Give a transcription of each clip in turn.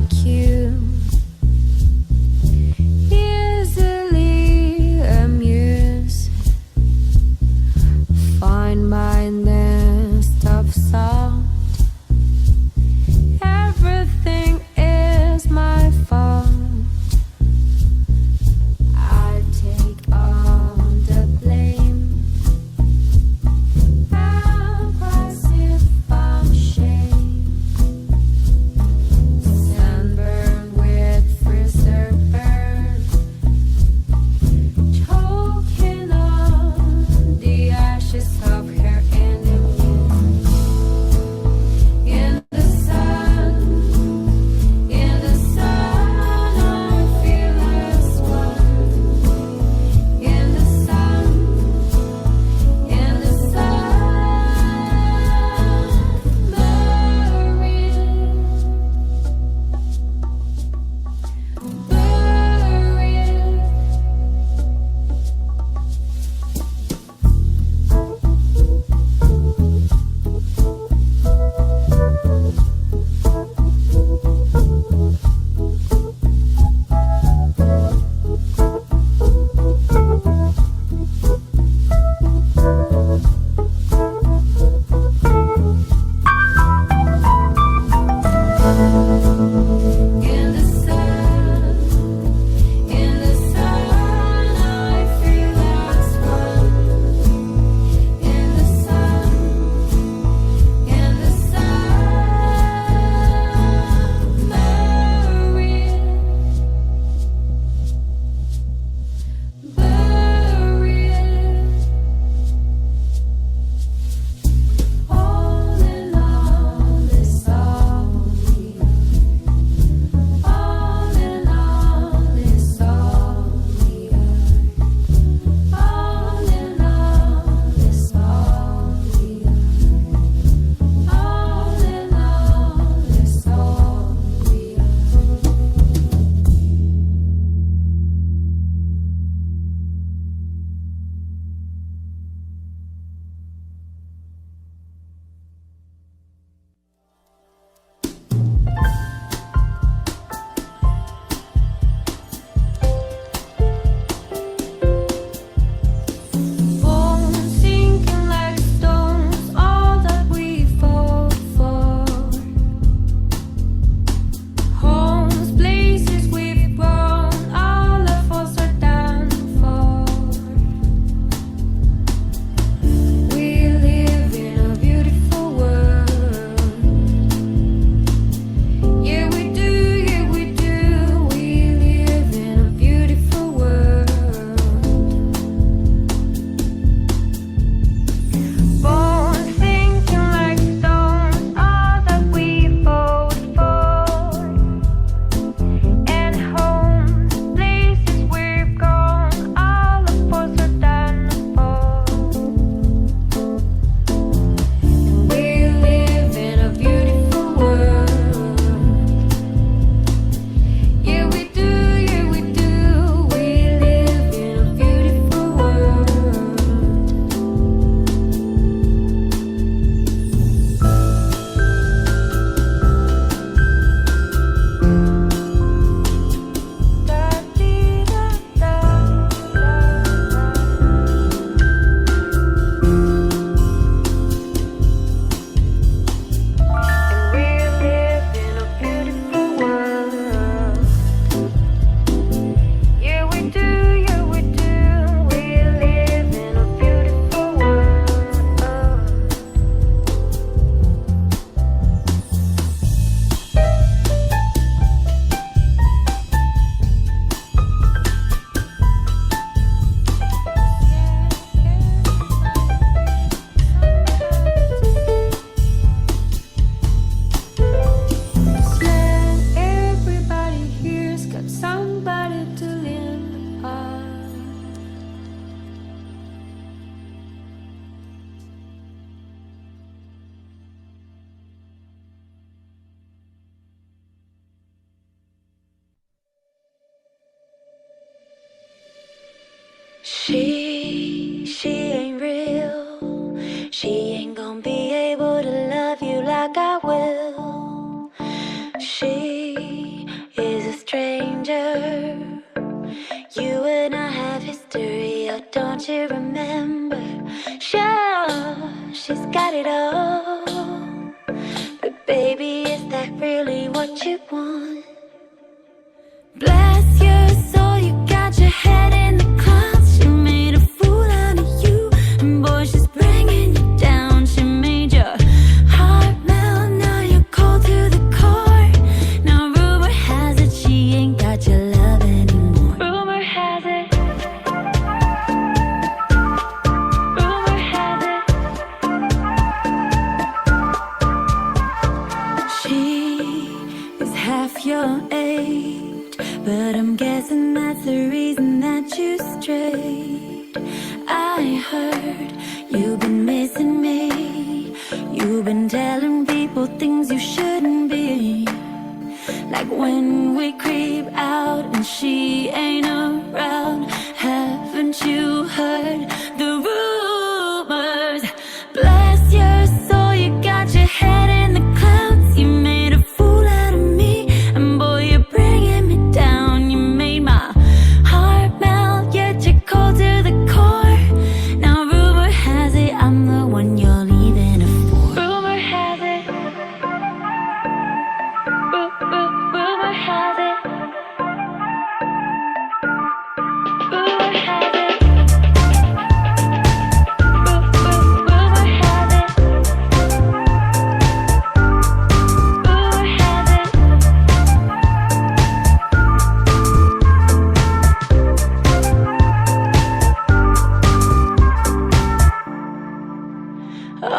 like you, easily amused, fine mind and stuff soft. Everything is my fault. I take all the blame. I'll pass if I'm ashamed. Sunburn with freezer burn, choking on the ashes of her enemy. In the sun, I feel as one. In the sun, She ain't real. She ain't gonna be able to love you like I will. She to remember. Sure, she's got it all, but baby, is that really what you want? Bless your soul, you got your head in the clouds. She made a fool out of you, and boy, she's bringing you down. She made your heart melt, now you're cold to the core. Now rumor has it she ain't got your love anymore. Rumor has it. Rumor has it. She is half your age, but I'm guessing that's the reason that you strayed. I heard you've been missing me. You've been telling people things you shouldn't be, like when we creep out and she ain't around. Haven't you heard the rumors? Bless your soul, you got your head in the clouds. You made a fool out of me, and boy, you're bringing me down. You made my heart melt, yet you're cold to the core. Now rumor has it I'm the one you're leaving her for. Rumor has it. Rumor has it. Rumor has it. Rumor has it. Rumor has it. All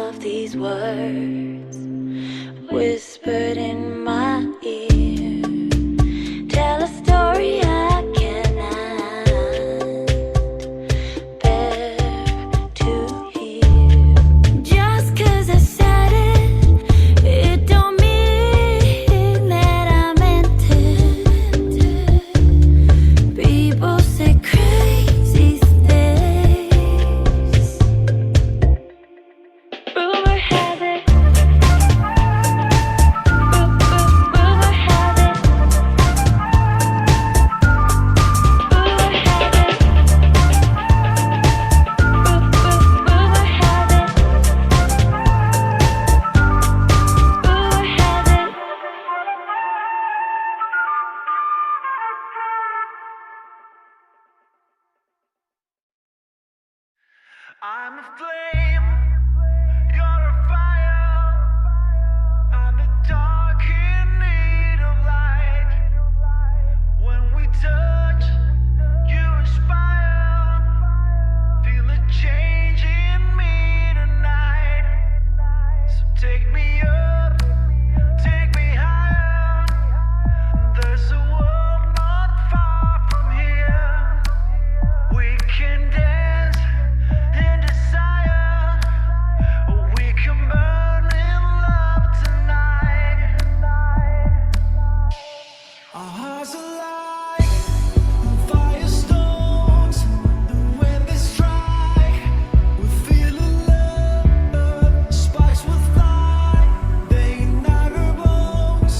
of these words whispered in my ear tell a story I cannot bear to hear. Just 'cause I said it, it don't mean that I meant it. People say crazy things. Rumor has it. Rumor has it. Rumor has it. Rumor has it. Rumor has it. I'm a flame, you're a fire. I'm the dark in need of light. When we touch, you inspire. Feel a change in me tonight. So take me up, take me higher. There's a world not far from here. We can dance in desire. We can burn in love tonight. Our hearts are like firestones, and when they strike, we feel the love. Sparks will fly, they ignite our bones.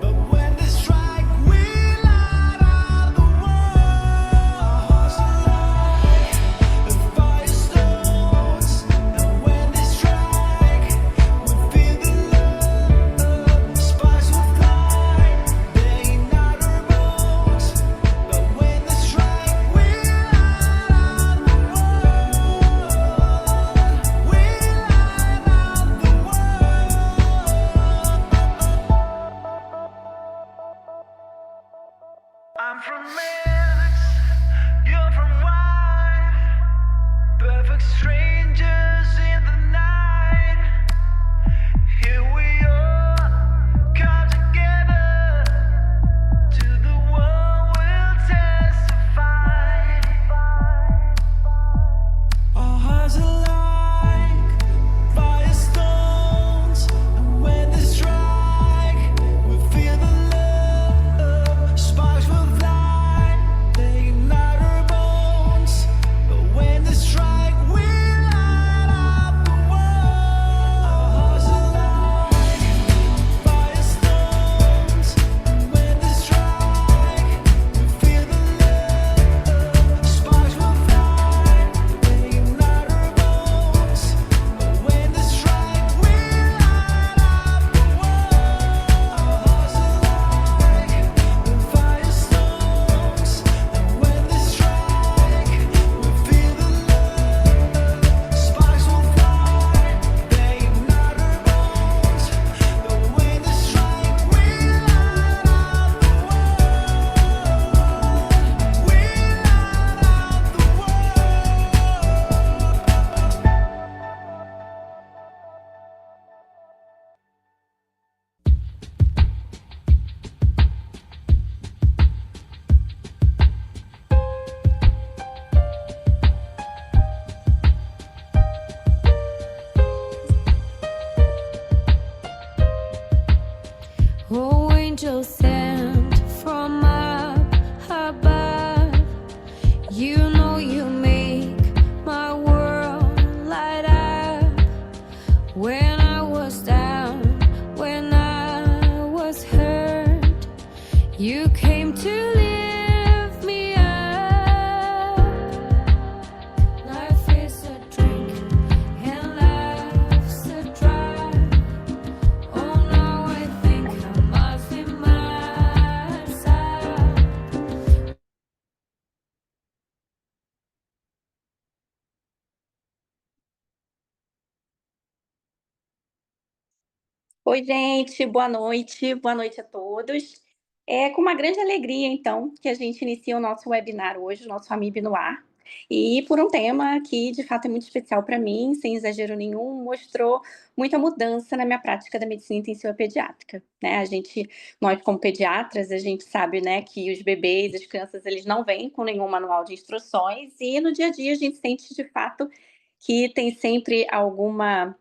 But when they strike, we light up the world. Our hearts are like firestones, and when they strike, we feel the love. Sparks will fly, they ignite our bones. But when they strike, we light up the world. We light up the world. I'm from Mix, you're from Wine. Perfect strangers in the night. Here we are, come together. To the world we'll testify. Our hearts are like firestones, and when they strike, we feel the love. Sparks will fly, Oh, angels sent from up above. You know you make my world light up. When I was down, when I was hurt, you came to lift me up. Life is a drink and life's a drug. Oh, now I think I must be myself. Oi, gente, boa noite a todos. É com uma grande alegria, então, que a gente inicia o nosso webinar hoje, o nosso Amib no Ar, e por um tema que, de fato, é muito especial para mim, sem exagero nenhum, mostrou muita mudança na minha prática da medicina intensiva pediátrica, né? Nós como pediatras, a gente sabe, né, que os bebês, as crianças, eles não vêm com nenhum manual de instruções e no dia a dia a gente sente, de fato, que tem sempre alguma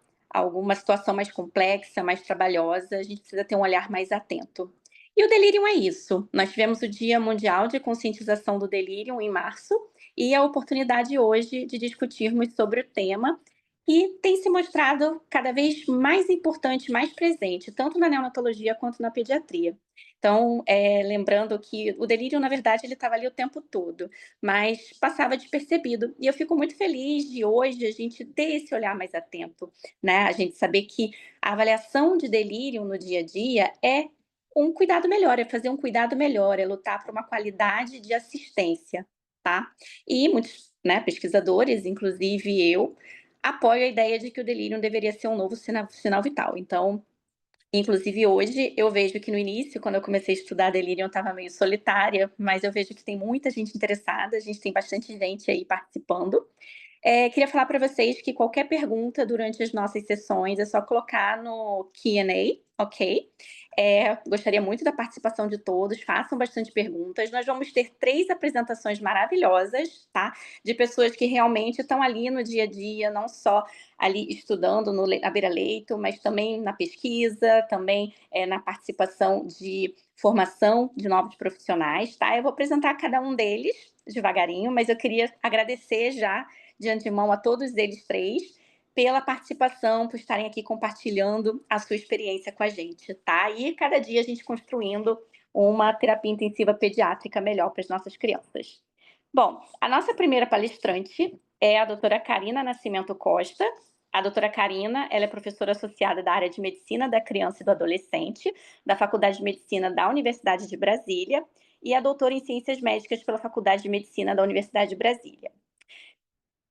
situação mais complexa, mais trabalhosa, a gente precisa ter um olhar mais atento. E o delírio é isso. Nós tivemos o Dia Mundial de Conscientização do Delírio em março e a oportunidade hoje de discutirmos sobre o tema que tem se mostrado cada vez mais importante, mais presente, tanto na neonatologia quanto na pediatria. Então, lembrando que o delírio, na verdade, ele estava ali o tempo todo, mas passava despercebido. E eu fico muito feliz de hoje a gente ter esse olhar mais atento, né? A gente saber que a avaliação de delírio no dia a dia é um cuidado melhor, é fazer um cuidado melhor, é lutar por uma qualidade de assistência, tá? E muitos, né, pesquisadores, inclusive eu, apoio a ideia de que o delírio deveria ser um novo sinal vital. Então, inclusive hoje eu vejo que no início, quando eu comecei a estudar delírio, eu estava meio solitária, mas eu vejo que tem muita gente interessada, a gente tem bastante gente aí participando. Queria falar para vocês que qualquer pergunta durante as nossas sessões é só colocar no Q&A, ok? Gostaria muito da participação de todos, façam bastante perguntas. Nós vamos ter 3 apresentações maravilhosas, tá? De pessoas que realmente estão ali no dia a dia, não só ali estudando à beira-leito, mas também na pesquisa, também na participação de formação de novos profissionais, tá? Eu vou apresentar cada um deles devagarinho, mas eu queria agradecer já de antemão a todos eles 3 pela participação, por estarem aqui compartilhando a sua experiência com a gente, tá? E cada dia a gente construindo uma terapia intensiva pediátrica melhor para as nossas crianças. Bom, a nossa primeira palestrante é a doutora Karina Nascimento Costa. A doutora Karina, ela é professora associada da área de Medicina da Criança e do Adolescente, da Faculdade de Medicina da Universidade de Brasília, e é doutora em Ciências Médicas pela Faculdade de Medicina da Universidade de Brasília.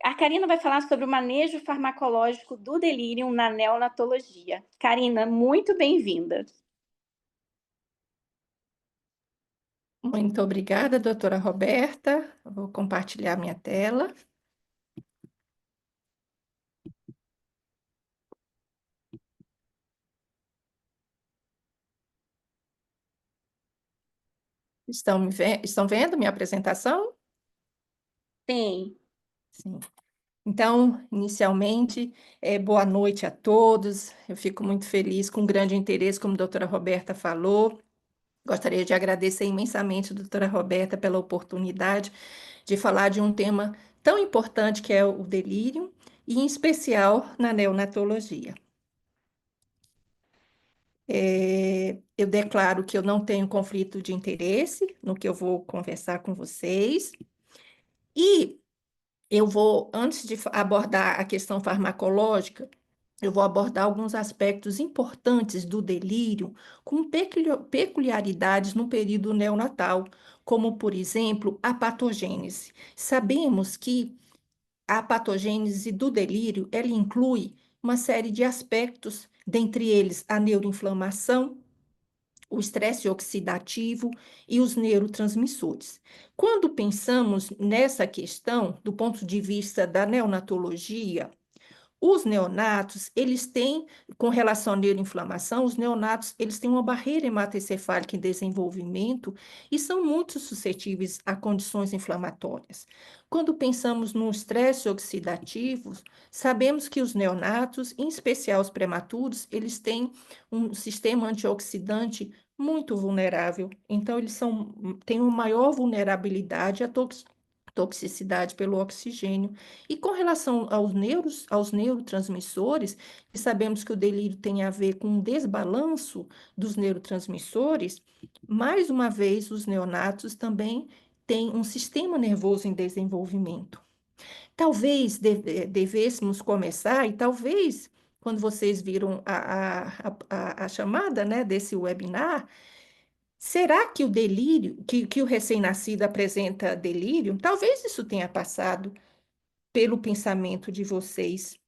A Karina vai falar sobre o manejo farmacológico do delírio na neonatologia. Karina, muito bem-vinda. Muito obrigada, doutora Roberta. Eu vou compartilhar minha tela. Estão vendo minha apresentação? Sim. Sim. Então, inicialmente, boa noite a todos. Eu fico muito feliz, com grande interesse, como a doutora Roberta falou. Gostaria de agradecer imensamente a doutora Roberta pela oportunidade de falar de um tema tão importante que é o delírio, e em especial na neonatologia. Eu declaro que eu não tenho conflito de interesse no que eu vou conversar com vocês. E eu vou, antes de abordar a questão farmacológica, eu vou abordar alguns aspectos importantes do delírio com peculiaridades no período neonatal, como, por exemplo, a patogênese. Sabemos que a patogênese do delírio, ela inclui uma série de aspectos, dentre eles a neuroinflamação, o estresse oxidativo e os neurotransmissores. Quando pensamos nessa questão, do ponto de vista da neonatologia, Os neonatos, eles têm, com relação à neuroinflamação, os neonatos, eles têm uma barreira hematoencefálica em desenvolvimento e são muito suscetíveis a condições inflamatórias. Quando pensamos no estresse oxidativo, sabemos que os neonatos, em especial os prematuros, eles têm um sistema antioxidante muito vulnerável. Então, têm uma maior vulnerabilidade à toxicidade pelo oxigênio. E com relação aos neurotransmissores, e sabemos que o delírio tem a ver com um desbalanço dos neurotransmissores, mais uma vez, os neonatos também têm um sistema nervoso em desenvolvimento. Talvez devêssemos começar, e talvez, quando vocês viram a chamada, né, desse webinar, será que o delírio, que o recém-nascido apresenta delírio? Talvez isso tenha passado pelo pensamento de vocês.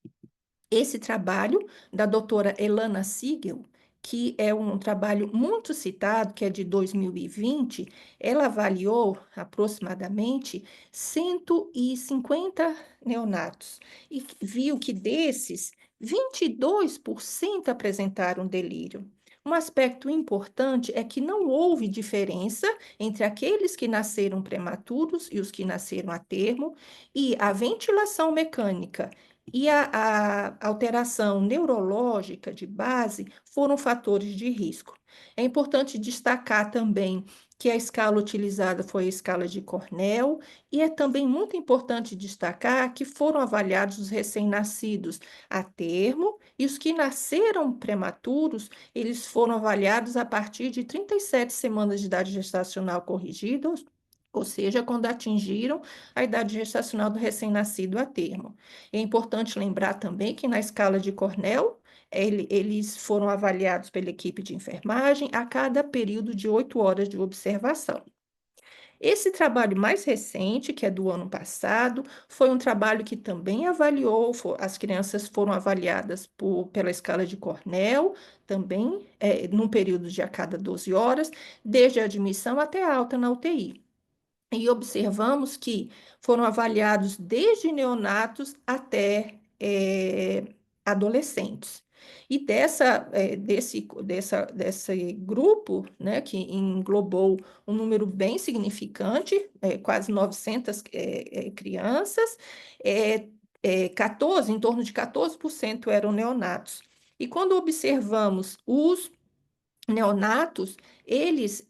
Esse trabalho da doutora Elana Siegel, que é um trabalho muito citado, que é de 2020, ela avaliou aproximadamente 150 neonatos e viu que desses, 22% apresentaram delírio. Um aspecto importante é que não houve diferença entre aqueles que nasceram prematuros e os que nasceram a termo, e a ventilação mecânica e a alteração neurológica de base foram fatores de risco. É importante destacar também que a escala utilizada foi a escala de Cornell, e é também muito importante destacar que foram avaliados os recém-nascidos a termo, e os que nasceram prematuros, eles foram avaliados a partir de 37 semanas de idade gestacional corrigida, ou seja, quando atingiram a idade gestacional do recém-nascido a termo. É importante lembrar também que na escala de Cornell, eles foram avaliados pela equipe de enfermagem a cada período de 8 horas de observação. Esse trabalho mais recente, que é do ano passado, foi um trabalho que também avaliou, as crianças foram avaliadas pela escala de Cornell, também num período de a cada 12 horas, desde a admissão até a alta na UTI. E observamos que foram avaliados desde neonatos até adolescentes. E desse grupo, né, que englobou um número bem significante, quase 900 crianças, 14, em torno de 14% eram neonatos. E quando observamos os neonatos, eles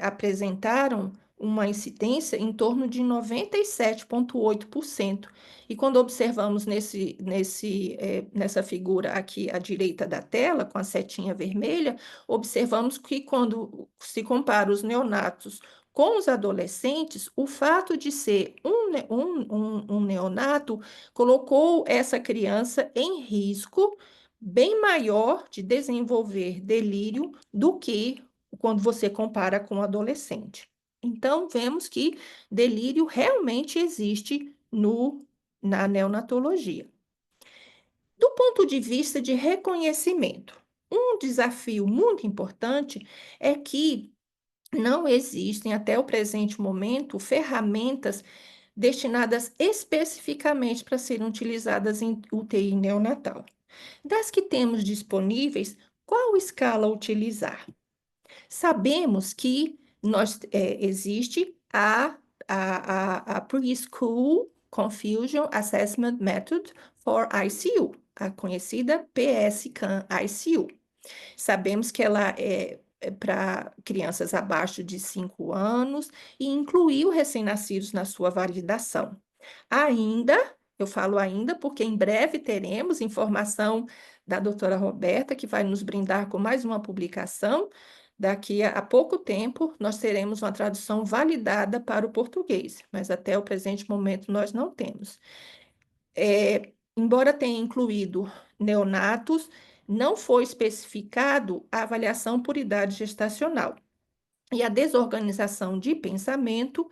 apresentaram uma incidência em torno de 97,8%. E quando observamos nessa figura aqui à direita da tela, com a setinha vermelha, observamos que quando se compara os neonatos com os adolescentes, o fato de ser um neonato colocou essa criança em risco bem maior de desenvolver delírio do que quando você compara com o adolescente. Então, vemos que delírio realmente existe na neonatologia. Do ponto de vista de reconhecimento, um desafio muito importante é que não existem, até o presente momento, ferramentas destinadas especificamente para serem utilizadas em UTI neonatal. Das que temos disponíveis, qual escala utilizar? Sabemos que existe a Preschool Confusion Assessment Method for ICU, a conhecida PSCAM-ICU. Sabemos que ela é para crianças abaixo de 5 anos e incluiu recém-nascidos na sua validação. Ainda, eu falo ainda porque em breve teremos informação da doutora Roberta, que vai nos brindar com mais uma publicação. Daqui a pouco tempo, nós teremos uma tradução validada para o português, mas até o presente momento nós não temos. Embora tenha incluído neonatos, não foi especificado a avaliação por idade gestacional. E a desorganização de pensamento,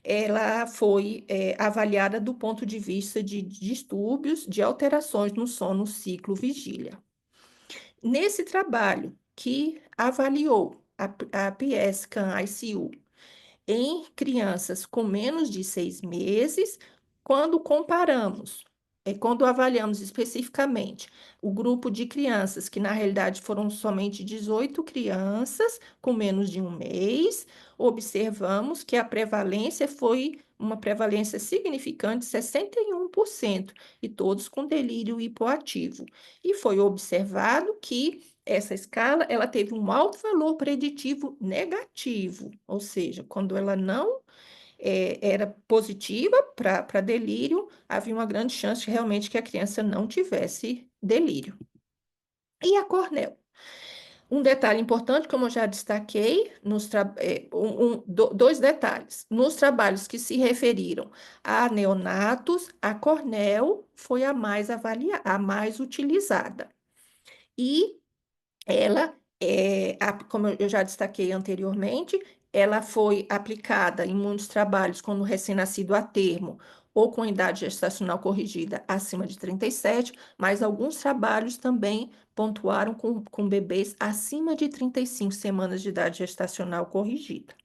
ela foi avaliada do ponto de vista de distúrbios, de alterações no sono ciclo vigília. Nesse trabalho que avaliou a PSCAM-ICU em crianças com menos de 6 meses, quando comparamos quando avaliamos especificamente o grupo de crianças, que na realidade foram somente 18 crianças com menos de um mês, observamos que a prevalência foi uma prevalência significante, 61%, e todos com delírio hipoativo. E foi observado que essa escala ela teve um alto valor preditivo negativo, ou seja, quando ela não era positiva para delírio, havia uma grande chance de realmente que a criança não tivesse delírio. E a Cornell? Um detalhe importante, como eu já destaquei, dois detalhes. Nos trabalhos que se referiram a neonatos, a Cornell foi a mais a mais utilizada. E ela, como eu já destaquei anteriormente, ela foi aplicada em muitos trabalhos quando o recém-nascido a termo ou com idade gestacional corrigida acima de 37, mas alguns trabalhos também pontuaram com bebês acima de 35 semanas de idade gestacional corrigida.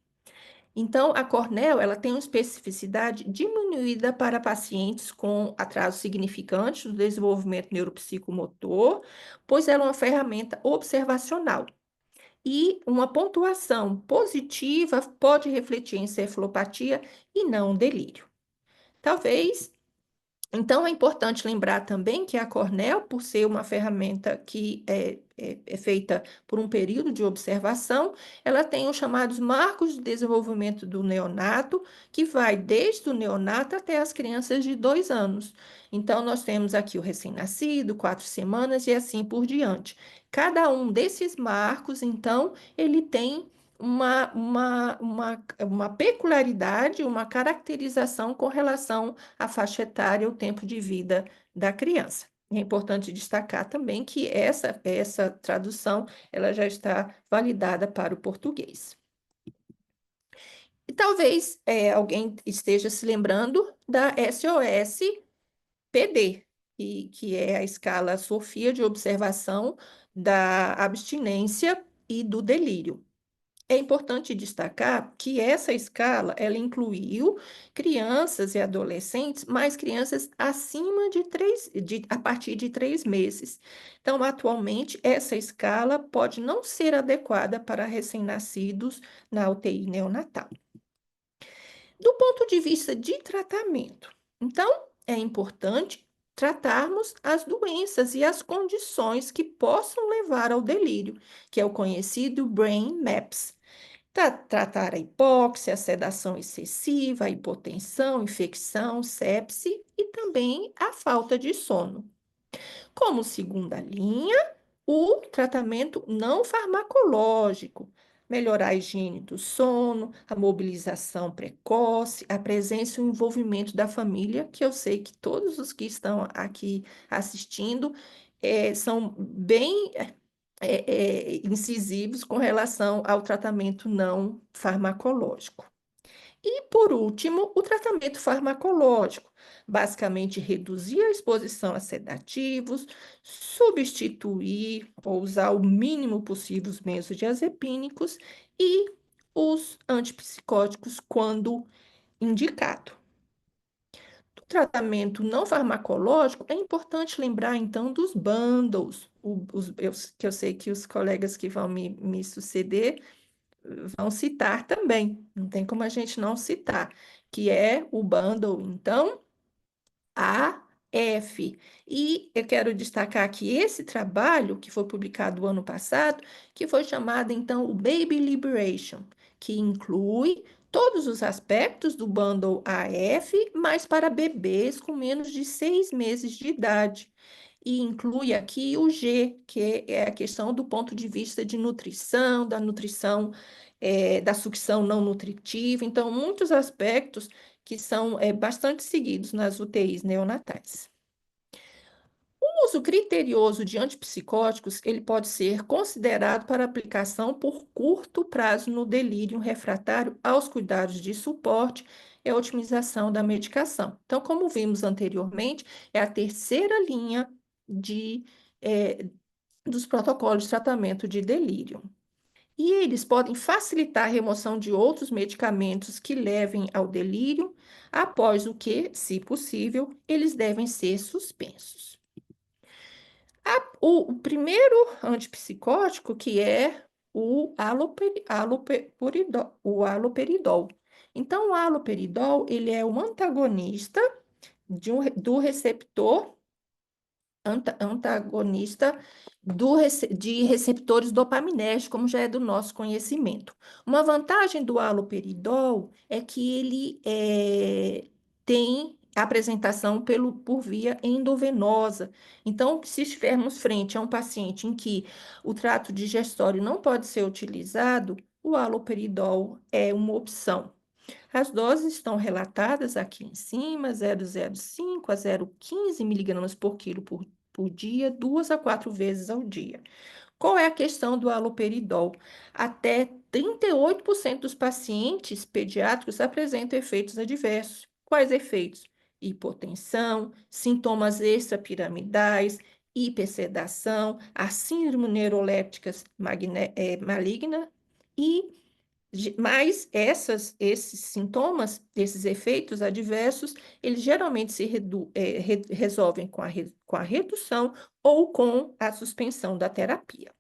Então, a Cornell, ela tem uma especificidade diminuída para pacientes com atraso significante do desenvolvimento neuropsicomotor, pois ela é uma ferramenta observacional. E uma pontuação positiva pode refletir em cefalopatia e não delírio. Talvez então, é importante lembrar também que a Cornell, por ser uma ferramenta que é feita por um período de observação, ela tem os chamados marcos de desenvolvimento do neonato, que vai desde o neonato até as crianças de 2 anos. Então, nós temos aqui o recém-nascido, 4 semanas e assim por diante. Cada um desses marcos, então, ele tem uma peculiaridade, uma caracterização com relação à faixa etária, o tempo de vida da criança. É importante destacar também que essa tradução ela já está validada para o português. E talvez alguém esteja se lembrando da SOS-PD, que é a escala Sofia de observação da abstinência e do delírio. É importante destacar que essa escala, ela incluiu crianças e adolescentes, mas crianças acima a partir de 3 meses. Então, atualmente, essa escala pode não ser adequada para recém-nascidos na UTI neonatal. Do ponto de vista de tratamento, então, é importante tratarmos as doenças e as condições que possam levar ao delírio, que é o conhecido Brain Maps. Tratar a hipóxia, a sedação excessiva, a hipotensão, infecção, sepse e também a falta de sono. Como segunda linha, o tratamento não farmacológico, melhorar a higiene do sono, a mobilização precoce, a presença e o envolvimento da família, que eu sei que todos os que estão aqui assistindo são bem incisivos com relação ao tratamento não farmacológico. E, por último, o tratamento farmacológico, basicamente reduzir a exposição a sedativos, substituir ou usar o mínimo possível os benzodiazepínicos e os antipsicóticos quando indicado. Do tratamento não farmacológico, é importante lembrar, então, dos bundles, que eu sei que os colegas que vão me suceder vão citar também, não tem como a gente não citar, que é o bundle, então, AF. E eu quero destacar aqui esse trabalho, que foi publicado ano passado, que foi chamado, então, o Baby Liberation, que inclui todos os aspectos do bundle AF, mas para bebês com menos de 6 meses de idade. E inclui aqui o G, que é a questão do ponto de vista de nutrição, da nutrição, da sucção não nutritiva. Então, muitos aspectos que são bastante seguidos nas UTIs neonatais. O uso criterioso de antipsicóticos, ele pode ser considerado para aplicação por curto prazo no delírio refratário aos cuidados de suporte e a otimização da medicação. Então, como vimos anteriormente, é a terceira linha dos protocolos de tratamento de delírio. E eles podem facilitar a remoção de outros medicamentos que levem ao delírio, após o que, se possível, eles devem ser suspensos. O primeiro antipsicótico, que é o haloperidol. Então, o haloperidol, ele é um antagonista do receptor antagonista de receptores dopaminérgicos, como já é do nosso conhecimento. Uma vantagem do haloperidol é que ele tem apresentação por via endovenosa. Então, se estivermos frente a um paciente em que o trato digestório não pode ser utilizado, o haloperidol é uma opção. As doses estão relatadas aqui em cima, 0,05 a 0,15 miligramas por quilo por dia, 2 a 4 vezes ao dia. Qual é a questão do haloperidol? Até 38% dos pacientes pediátricos apresentam efeitos adversos. Quais efeitos? Hipotensão, sintomas extrapiramidais, hipersedação, a síndrome neuroléptica maligna e mas esses sintomas, esses efeitos adversos, eles geralmente resolvem com a redução ou com a suspensão da terapia.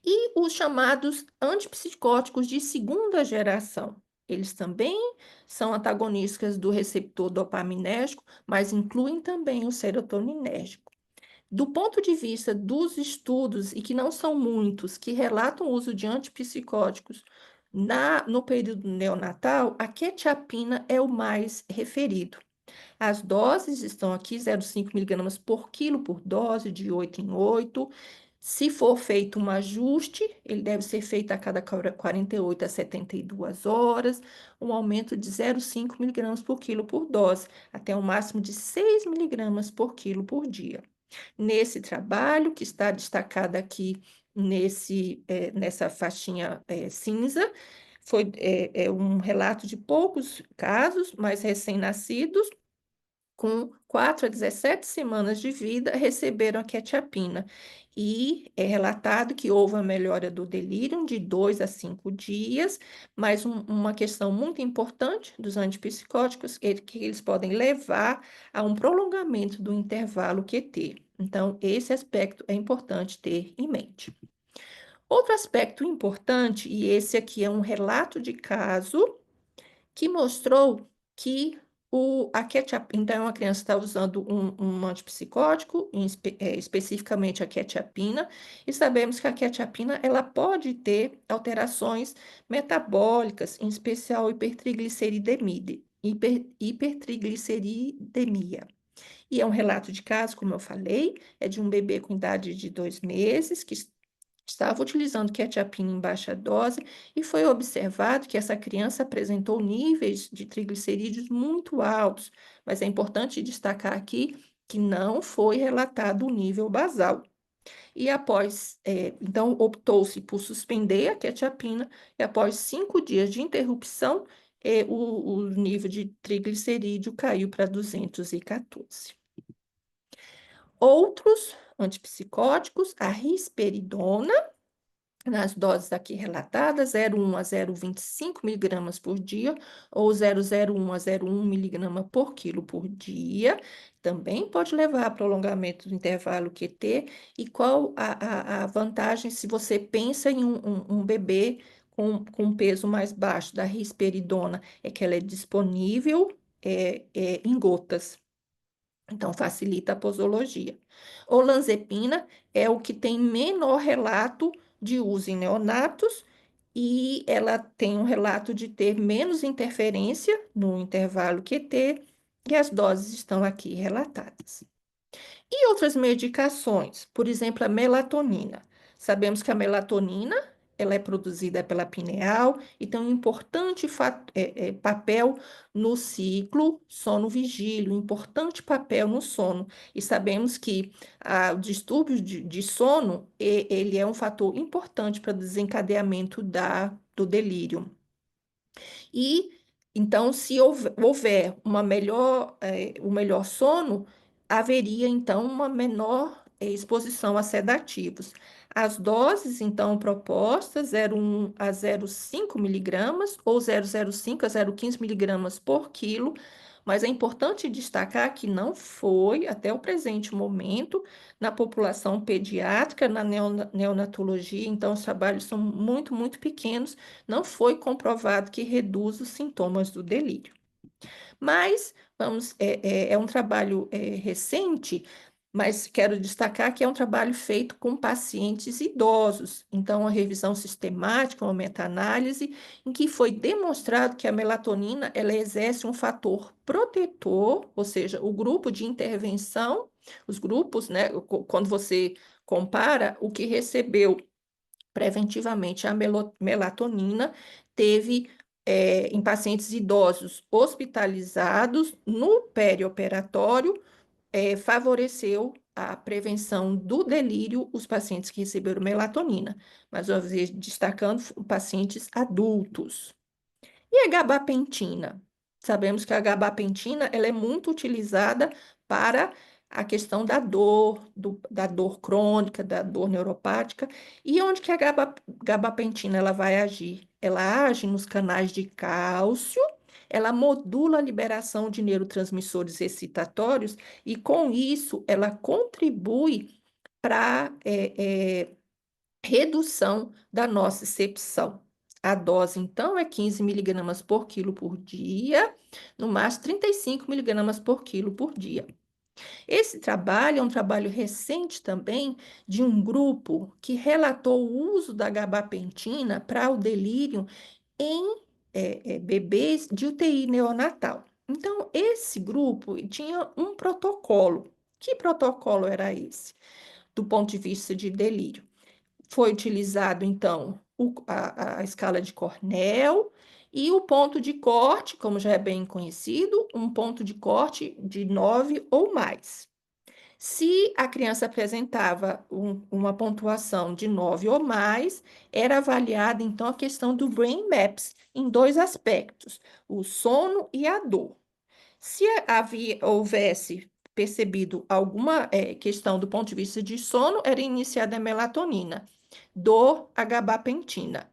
E os chamados antipsicóticos de segunda geração. Eles também são antagonistas do receptor dopaminérgico, mas incluem também o serotoninérgico. Do ponto de vista dos estudos, e que não são muitos, que relatam o uso de antipsicóticos no período neonatal, a quetiapina é o mais referido. As doses estão aqui, 0,5 miligramas por quilo por dose, de 8 em 8. Se for feito um ajuste, ele deve ser feito a cada 48 a 72 horas, um aumento de 0,5 miligramas por quilo por dose, até um máximo de 6 miligramas por quilo por dia. Nesse trabalho, que está destacado aqui nessa faixinha cinza, foi um relato de poucos casos, mas recém-nascidos, com 4 a 17 semanas de vida, receberam a quetiapina. E é relatado que houve a melhora do delírio de 2 a 5 dias, mas uma questão muito importante dos antipsicóticos é que eles podem levar a um prolongamento do intervalo QT. Então, esse aspecto é importante ter em mente. Outro aspecto importante, e esse aqui é um relato de caso, que mostrou que a quetiapina, então a criança está usando um antipsicótico, especificamente a quetiapina, e sabemos que a quetiapina ela pode ter alterações metabólicas, em especial hipertrigliceridemia. E é um relato de caso, como eu falei, é de um bebê com idade de 2 meses, que estava utilizando quetiapina em baixa dose e foi observado que essa criança apresentou níveis de triglicerídeos muito altos, mas é importante destacar aqui que não foi relatado o nível basal. E então, optou-se por suspender a quetiapina, e após 5 dias de interrupção, o nível de triglicerídeo caiu para 214. Outros antipsicóticos, a risperidona, nas doses aqui relatadas, 0,1 a 0,25 miligramas por dia, ou 0,01 a 0,1 miligrama por quilo por dia, também pode levar a prolongamento do intervalo QT. E qual a vantagem se você pensa em um bebê com peso mais baixo da risperidona? É que ela é disponível em gotas. Então, facilita a posologia. Olanzapina é o que tem menor relato de uso em neonatos e ela tem um relato de ter menos interferência no intervalo QT, e as doses estão aqui relatadas. E outras medicações, por exemplo, a melatonina. Sabemos que a melatonina ela é produzida pela pineal e tem um importante papel no ciclo sono-vigília, um importante papel no sono. E sabemos que o distúrbio de sono, ele é um fator importante para o desencadeamento do delírio. E então, se houver um melhor sono, haveria então uma menor exposição a sedativos. As doses, então, propostas eram 1 a 0,5 miligramas ou 0,05 a 0,15 miligramas por quilo, mas é importante destacar que não foi, até o presente momento, na população pediátrica, na neonatologia, então os trabalhos são muito, muito pequenos, não foi comprovado que reduz os sintomas do delírio. Mas é um trabalho recente, mas quero destacar que é um trabalho feito com pacientes idosos. Então, uma revisão sistemática, uma meta-análise, em que foi demonstrado que a melatonina ela exerce um fator protetor, ou seja, o grupo de intervenção, os grupos, né, quando você compara o que recebeu preventivamente a melatonina, teve em pacientes idosos hospitalizados no perioperatório, favoreceu a prevenção do delírio os pacientes que receberam melatonina, mais uma vez destacando pacientes adultos. E a gabapentina? Sabemos que a gabapentina ela é muito utilizada para a questão da dor, da dor crônica, da dor neuropática. E onde que a gabapentina ela vai agir? Ela age nos canais de cálcio, ela modula a liberação de neurotransmissores excitatórios e, com isso, ela contribui para redução da nocicepção. A dose, então, é 15 miligramas por quilo por dia, no máximo 35 miligramas por quilo por dia. Esse trabalho é um trabalho recente também de um grupo que relatou o uso da gabapentina para o delírio em bebês de UTI neonatal. Então, esse grupo tinha um protocolo. Que protocolo era esse, do ponto de vista de delírio? Foi utilizado, então, a escala de Cornell e o ponto de corte, como já é bem conhecido, um ponto de corte de 9 ou mais. Se a criança apresentava uma pontuação de 9 ou mais, era avaliada, então, a questão do Brain Maps em dois aspectos, o sono e a dor. Se houvesse percebido alguma questão do ponto de vista de sono, era iniciada a melatonina, dor, a gabapentina.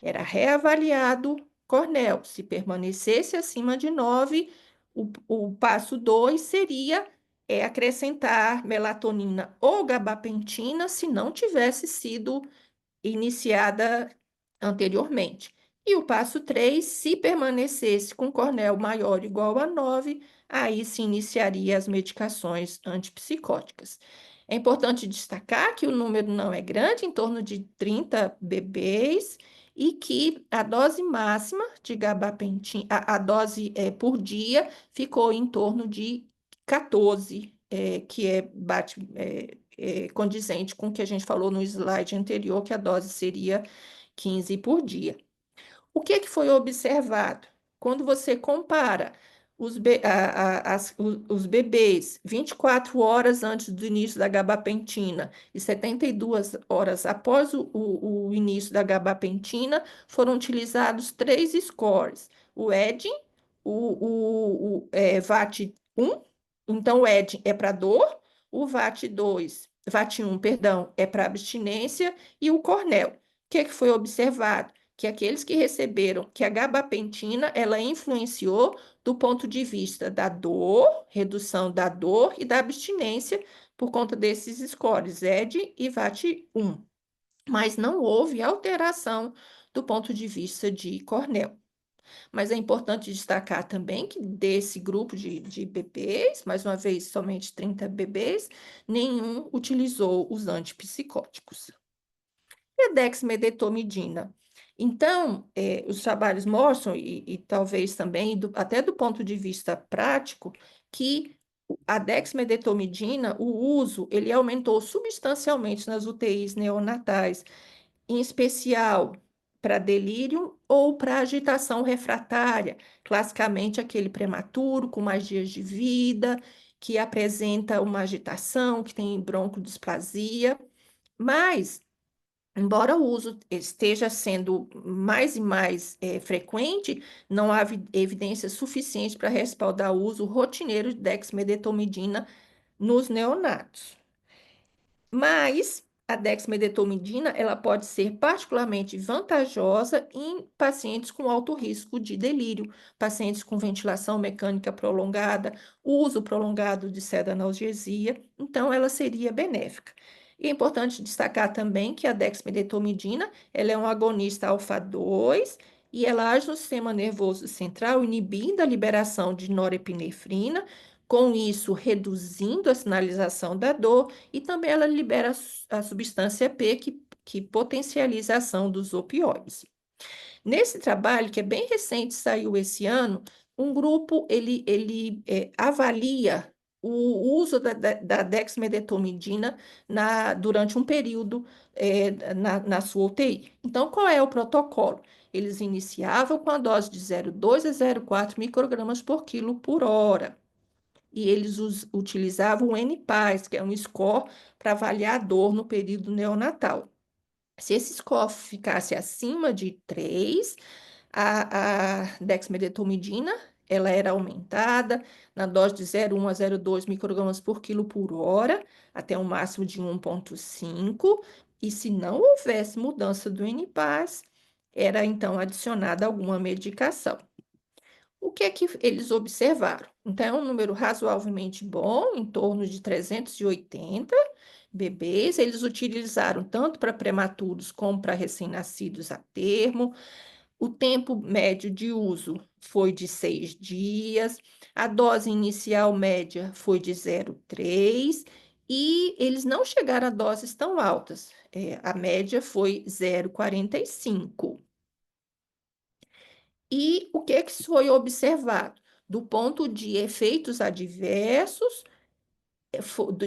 Era reavaliado Cornell. Se permanecesse acima de 9, o passo 2 seria acrescentar melatonina ou gabapentina se não tivesse sido iniciada anteriormente. E o passo 3, se permanecesse com Cornell maior ou igual a 9, aí se iniciaria as medicações antipsicóticas. É importante destacar que o número não é grande, em torno de 30 bebês, e que a dose máxima de gabapentina, a dose por dia, ficou em torno de 14, que condizente com o que a gente falou no slide anterior, que a dose seria 15 por dia. O que foi observado? Quando você compara os bebês 24 horas antes do início da gabapentina e 72 horas após o início da gabapentina, foram utilizados três scores: o EDIN, o VAT-1, então o EDIN é para dor, o VAT-1, perdão, é para abstinência, e o Cornell. O que foi observado? Que aqueles que receberam, que a gabapentina, ela influenciou do ponto de vista da dor, redução da dor e da abstinência por conta desses scores, ED e VAT-1. Mas não houve alteração do ponto de vista de Cornell. Mas é importante destacar também que desse grupo de bebês, mais uma vez, somente 30 bebês, nenhum utilizou os antipsicóticos. E a dexmedetomidina? Então, os trabalhos mostram, e talvez também, até do ponto de vista prático, que a dexmedetomidina, o uso, ele aumentou substancialmente nas UTIs neonatais, em especial para delírio ou para agitação refratária, classicamente aquele prematuro com mais dias de vida, que apresenta uma agitação, que tem broncodisplasia, mas embora o uso esteja sendo mais e mais frequente, não há evidência suficiente para respaldar o uso rotineiro de dexmedetomidina nos neonatos. Mas a dexmedetomidina, ela pode ser particularmente vantajosa em pacientes com alto risco de delírio, pacientes com ventilação mecânica prolongada, uso prolongado de sedanalgesia, então ela seria benéfica. E é importante destacar também que a dexmedetomidina, ela é um agonista alfa-2 e ela age no sistema nervoso central, inibindo a liberação de norepinefrina, com isso reduzindo a sinalização da dor, e também ela libera a substância P, que potencializa a ação dos opioides. Nesse trabalho, que é bem recente, saiu esse ano, um grupo ele avalia o uso da dexmedetomidina durante um período na sua UTI. Então, qual é o protocolo? Eles iniciavam com a dose de 0,2 a 0,4 microgramas por quilo por hora. E eles utilizavam o NPAS, que é um score para avaliar a dor no período neonatal. Se esse score ficasse acima de 3, a dexmedetomidina ela era aumentada na dose de 0,1 a 0,2 microgramas por quilo por hora, até um máximo de 1,5, e se não houvesse mudança do NPAS, era então adicionada alguma medicação. O que é que eles observaram? Então, é um número razoavelmente bom, em torno de 380 bebês. Eles utilizaram tanto para prematuros como para recém-nascidos a termo. O tempo médio de uso foi de 6 dias. A dose inicial média foi de 0,3. E eles não chegaram a doses tão altas. A média foi 0,45. E o que é que foi observado? Do ponto de efeitos adversos,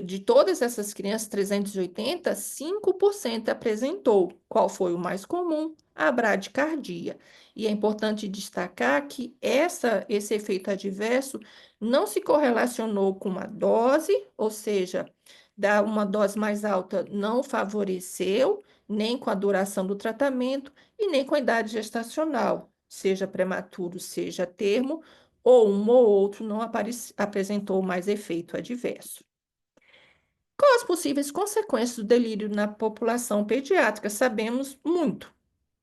de todas essas crianças, 380, 5% apresentou. Qual foi o mais comum? A bradicardia. E é importante destacar que esse efeito adverso não se correlacionou com uma dose, ou seja, dar uma dose mais alta não favoreceu, nem com a duração do tratamento e nem com a idade gestacional, seja prematuro, seja termo, ou um ou outro não apresentou mais efeito adverso. Quais as possíveis consequências do delírio na população pediátrica? Sabemos muito.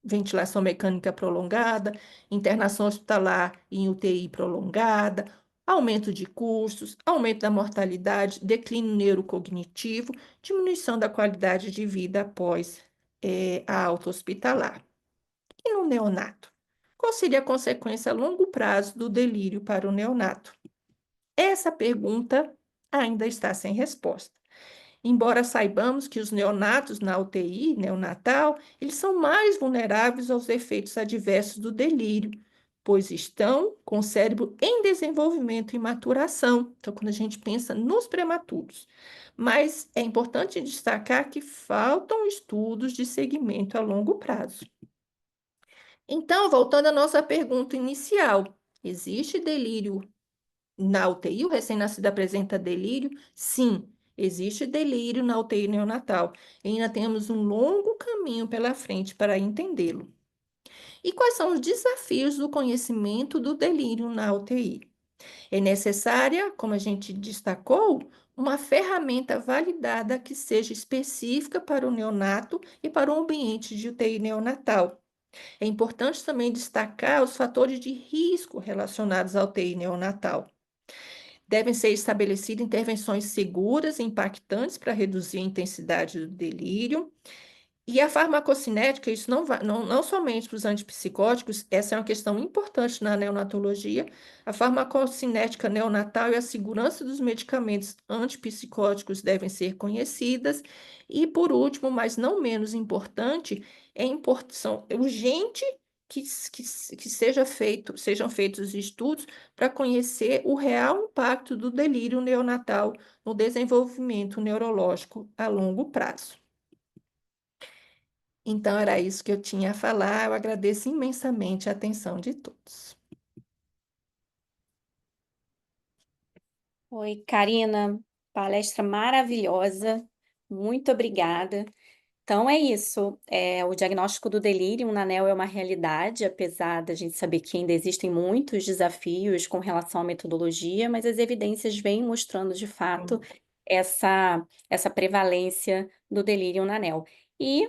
Ventilação mecânica prolongada, internação hospitalar em UTI prolongada, aumento de custos, aumento da mortalidade, declínio neurocognitivo, diminuição da qualidade de vida após a alta hospitalar. E no neonato? Qual seria a consequência a longo prazo do delírio para o neonato? Essa pergunta ainda está sem resposta. Embora saibamos que os neonatos na UTI neonatal, eles são mais vulneráveis aos efeitos adversos do delírio, pois estão com o cérebro em desenvolvimento e maturação. Então, quando a gente pensa nos prematuros. Mas é importante destacar que faltam estudos de segmento a longo prazo. Então, voltando à nossa pergunta inicial, existe delírio na UTI? O recém-nascido apresenta delírio? Sim, existe delírio na UTI neonatal. E ainda temos um longo caminho pela frente para entendê-lo. E quais são os desafios do conhecimento do delírio na UTI? É necessária, como a gente destacou, uma ferramenta validada que seja específica para o neonato e para o ambiente de UTI neonatal. É importante também destacar os fatores de risco relacionados à UTI neonatal. Devem ser estabelecidas intervenções seguras e impactantes para reduzir a intensidade do delírio. E a farmacocinética, isso não somente para os antipsicóticos, essa é uma questão importante na neonatologia. A farmacocinética neonatal e a segurança dos medicamentos antipsicóticos devem ser conhecidas. E, por último, mas não menos importante, é urgente que sejam feitos estudos para conhecer o real impacto do delírio neonatal no desenvolvimento neurológico a longo prazo. Então, era isso que eu tinha a falar. Eu agradeço imensamente a atenção de todos. Oi, Karina, palestra maravilhosa, muito obrigada. Então é isso, o diagnóstico do delírio na ANEL é uma realidade, apesar da gente saber que ainda existem muitos desafios com relação à metodologia, mas as evidências vêm mostrando de fato essa prevalência do delírio na ANEL. E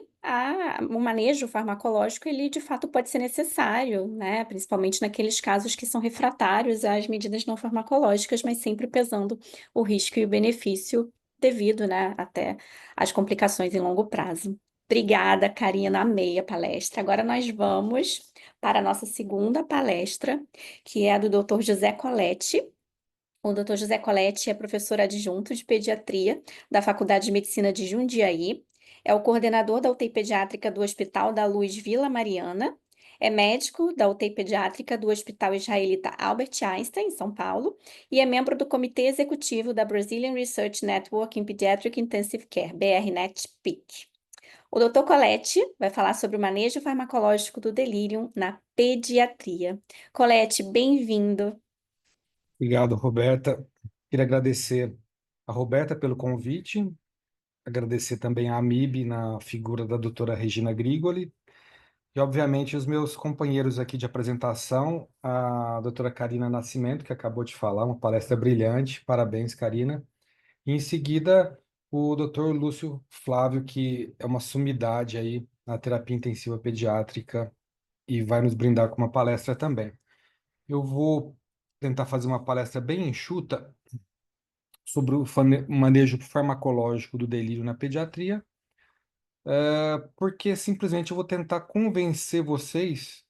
o manejo farmacológico, ele de fato pode ser necessário, né, principalmente naqueles casos que são refratários às medidas não farmacológicas, mas sempre pesando o risco e o benefício devido, né, até às complicações em longo prazo. Obrigada, Karina, amei a palestra. Agora nós vamos para a nossa segunda palestra, que é a do Dr. José Coletti. O Dr. José Coletti é professor adjunto de pediatria da Faculdade de Medicina de Jundiaí, é o coordenador da UTI pediátrica do Hospital da Luz Vila Mariana, é médico da UTI pediátrica do Hospital Israelita Albert Einstein, em São Paulo, e é membro do comitê executivo da Brazilian Research Network in Pediatric Intensive Care, BRNet-PIC. O Dr. Coletti vai falar sobre o manejo farmacológico do delírio na pediatria. Coletti, bem-vindo. Obrigado, Roberta. Queria agradecer a Roberta pelo convite, agradecer também a AMIB na figura da doutora Regina Grigoli e, obviamente, os meus companheiros aqui de apresentação, a doutora Karina Nascimento, que acabou de falar, uma palestra brilhante. Parabéns, Karina. E, em seguida, o doutor Lúcio Flávio, que é uma sumidade aí na terapia intensiva pediátrica e vai nos brindar com uma palestra também. Eu vou tentar fazer uma palestra bem enxuta sobre o manejo farmacológico do delírio na pediatria, porque simplesmente eu vou tentar convencer vocês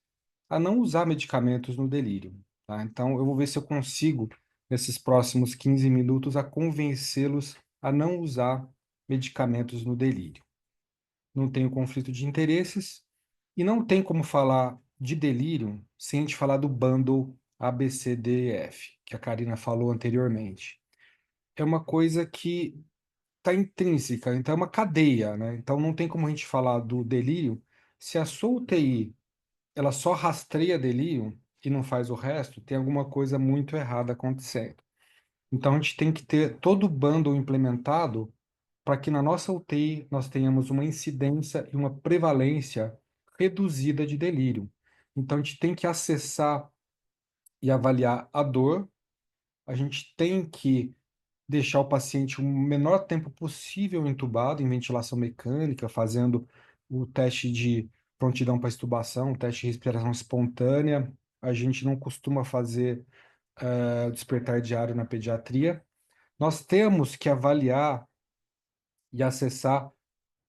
a não usar medicamentos no delírio, tá? Então, eu vou ver se eu consigo, nesses próximos 15 minutos, a convencê-los a não usar medicamentos no delírio. Não tenho conflito de interesses e não tem como falar de delírio sem a gente falar do bundle ABCDEF, que a Karina falou anteriormente. É uma coisa que está intrínseca, então é uma cadeia, né? Então não tem como a gente falar do delírio se a sua UTI ela só rastreia delírio e não faz o resto, tem alguma coisa muito errada acontecendo. Então a gente tem que ter todo o bundle implementado para que na nossa UTI nós tenhamos uma incidência e uma prevalência reduzida de delírio. Então a gente tem que acessar e avaliar a dor, a gente tem que deixar o paciente o menor tempo possível entubado, em ventilação mecânica, fazendo o teste de prontidão para extubação, o teste de respiração espontânea. A gente não costuma fazer despertar diário na pediatria. Nós temos que avaliar e acessar